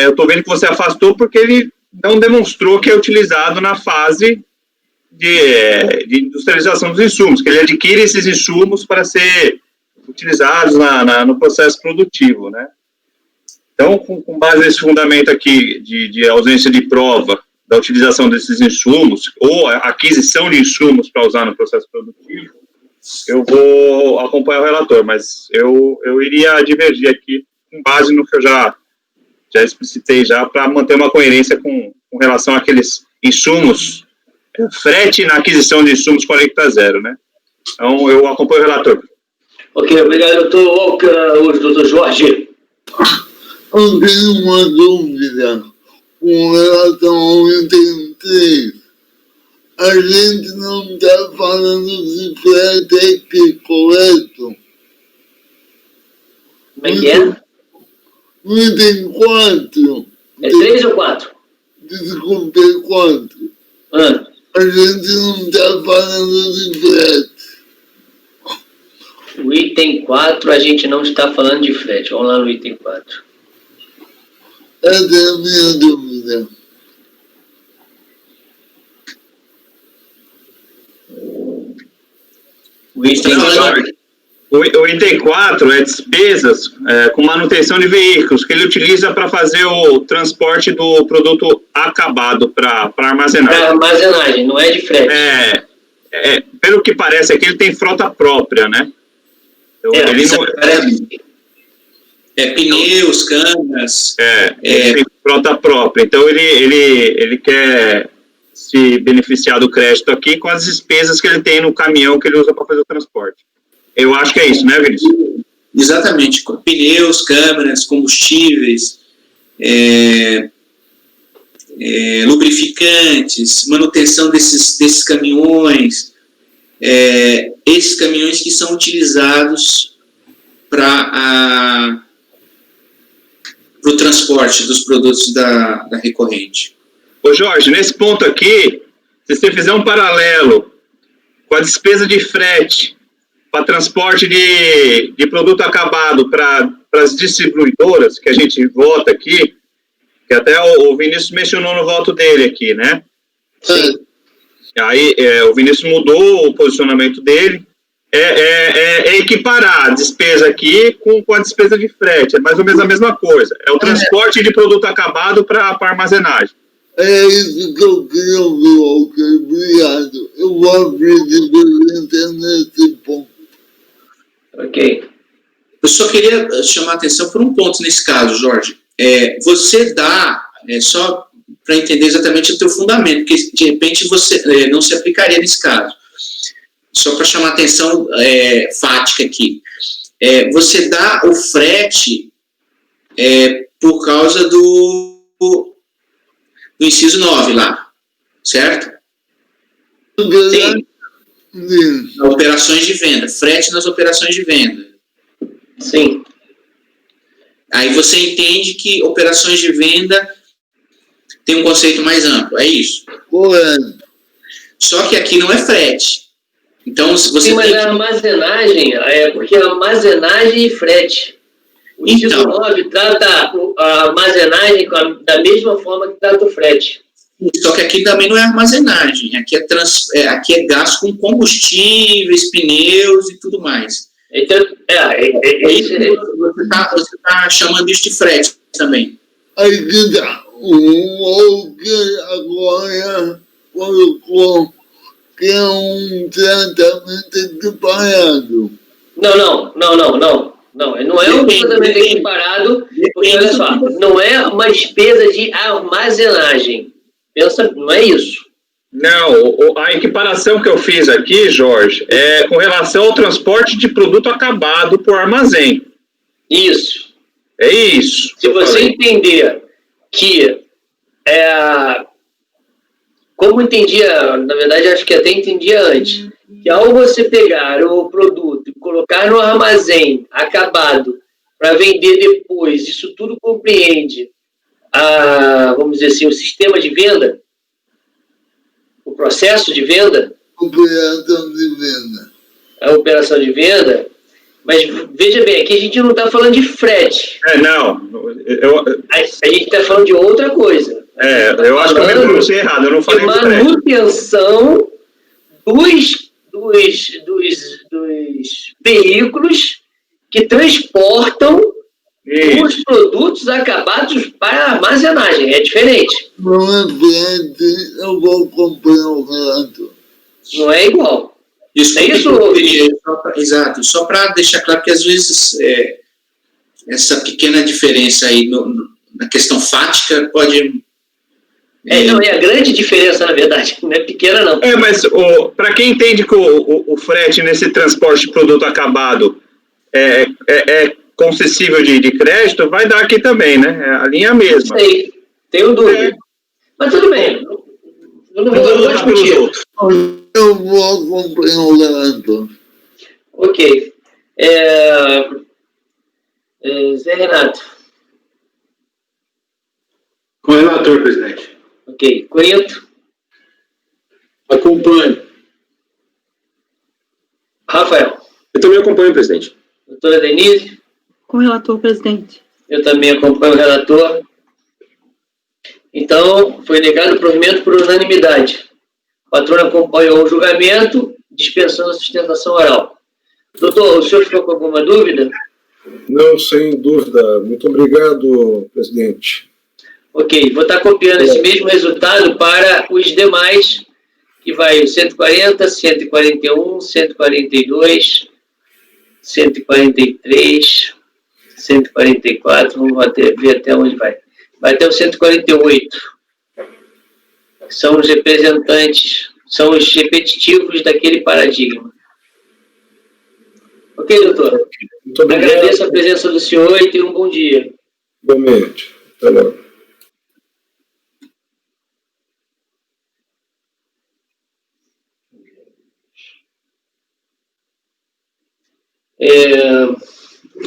eu estou vendo que você afastou porque ele não demonstrou que é utilizado na fase de industrialização dos insumos, que ele adquire esses insumos para ser utilizados no processo produtivo, né? Então, com base nesse fundamento aqui de ausência de prova da utilização desses insumos, ou a aquisição de insumos para usar no processo produtivo, eu vou acompanhar o relator, mas eu iria divergir aqui com base no que eu já explicitei para manter uma coerência com relação àqueles insumos, frete na aquisição de insumos com alíquota zero, né? Então, eu acompanho o relator. Ok, obrigado, doutor Walker, o doutor Jorge. Eu tenho uma dúvida com relação ao item 3. A gente não está falando de frete aqui, correto? Como é que é? No item 4. É 3 ou 4? Desculpe, 4. A gente não está falando de frete. O item 4, a gente não está falando de frete. Vamos lá no item 4. Essa é a minha dúvida. O item 4 é despesas com manutenção de veículos, que ele utiliza para fazer o transporte do produto acabado para armazenagem. Para armazenagem, não é de frete. Pelo que parece aqui, ele tem frota própria, né? Então, ele não pneus, câmeras. Ele tem frota própria. Então, ele quer se beneficiar do crédito aqui com as despesas que ele tem no caminhão que ele usa para fazer o transporte. Eu acho que é isso, né, Vinícius? Exatamente. Pneus, câmeras, combustíveis, lubrificantes, manutenção desses caminhões, esses caminhões que são utilizados para o transporte dos produtos da recorrente. Ô Jorge, nesse ponto aqui, se você fizer um paralelo com a despesa de frete para transporte de produto acabado para as distribuidoras, que a gente vota aqui, que até o Vinícius mencionou no voto dele aqui, né? Sim. Aí o Vinícius mudou o posicionamento dele, equiparar a despesa aqui com a despesa de frete, é mais ou menos a mesma coisa, é o transporte de produto acabado para armazenagem. É isso que eu queria ouvir, Walker. Obrigado. só queria chamar a atenção por um ponto nesse caso, Jorge. Você dá, só para entender exatamente o teu fundamento, porque de repente você não se aplicaria nesse caso. Só para chamar a atenção fática aqui. Você dá o frete por causa do inciso 9 lá, certo? Sim. Operações de venda, frete nas operações de venda. Sim. Aí você entende que operações de venda tem um conceito mais amplo, é isso? Correto. Só que aqui não é frete. Então, se você sim, mas tem a armazenagem, porque armazenagem e frete. O inciso 9 trata a armazenagem da mesma forma que trata o frete. Só que aqui também não é armazenagem, aqui é gasto com combustíveis, pneus e tudo mais. Então, você está chamando isso de frete também. Aí que tá. O que agora colocou que é um tratamento equiparado. Não. Não é um tratamento equiparado, porque olha só, não é uma despesa de armazenagem. Pensa, não é isso. Não, a equiparação que eu fiz aqui, Jorge, é com relação ao transporte de produto acabado por armazém. Isso. É isso. Se você entender que, como entendia, na verdade acho que até entendia antes, que ao você pegar o produto e colocar no armazém acabado para vender depois, isso tudo compreende vamos dizer assim, o sistema de venda, o processo de venda. Operação de venda. A operação de venda, mas veja bem, aqui a gente não está falando de frete. Não. A gente está falando de outra coisa. Eu acho que eu me pronunciei errado, eu não falei de frete. Manutenção dos veículos que transportam os produtos acabados para armazenagem. É diferente. Não é frete, eu vou comprar o relato. Não é igual. Isso é isso? Exato. Só para deixar claro que às vezes essa pequena diferença aí na questão fática pode... não, é a grande diferença, na verdade. Não é pequena, não. Mas para quem entende que o frete nesse transporte de produto acabado é concessível de crédito, vai dar aqui também, né? A linha é a mesma. Sei, tenho dúvida. Mas tudo bem. Eu não vou discutir. Eu vou comprar o relato. Ok. Zé Renato. Com o relator, presidente. Ok. Corinto. Acompanho. Rafael. Eu também acompanho, presidente. Doutora Denise. Com o relator, presidente. Eu também acompanho o relator. Então, foi negado o provimento por unanimidade. A patrona acompanhou o julgamento, dispensando a sustentação oral. Doutor, o senhor ficou com alguma dúvida? Não, sem dúvida. Muito obrigado, presidente. Ok, vou estar copiando esse mesmo resultado para os demais, que vai 140, 141, 142, 143, 144, vamos ver até onde vai. Vai até o 148. São os representantes, são os repetitivos daquele paradigma. Ok, doutor? Muito obrigado. Agradeço a presença do senhor e tenha um bom dia. Igualmente. Até logo.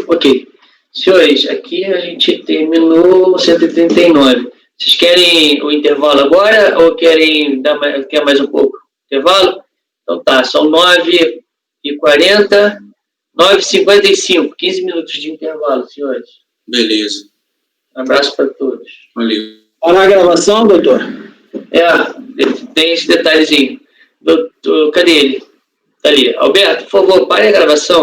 Ok. Senhores, aqui a gente terminou 139. Vocês querem o intervalo agora ou quer mais um pouco? Intervalo? Então tá, são 9h40, 9h55, 15 minutos de intervalo, senhores. Beleza. Abraço para todos. Valeu. Para a gravação, doutor? Tem esse detalhezinho. Doutor, cadê ele? Tá ali. Alberto, por favor, pare a gravação.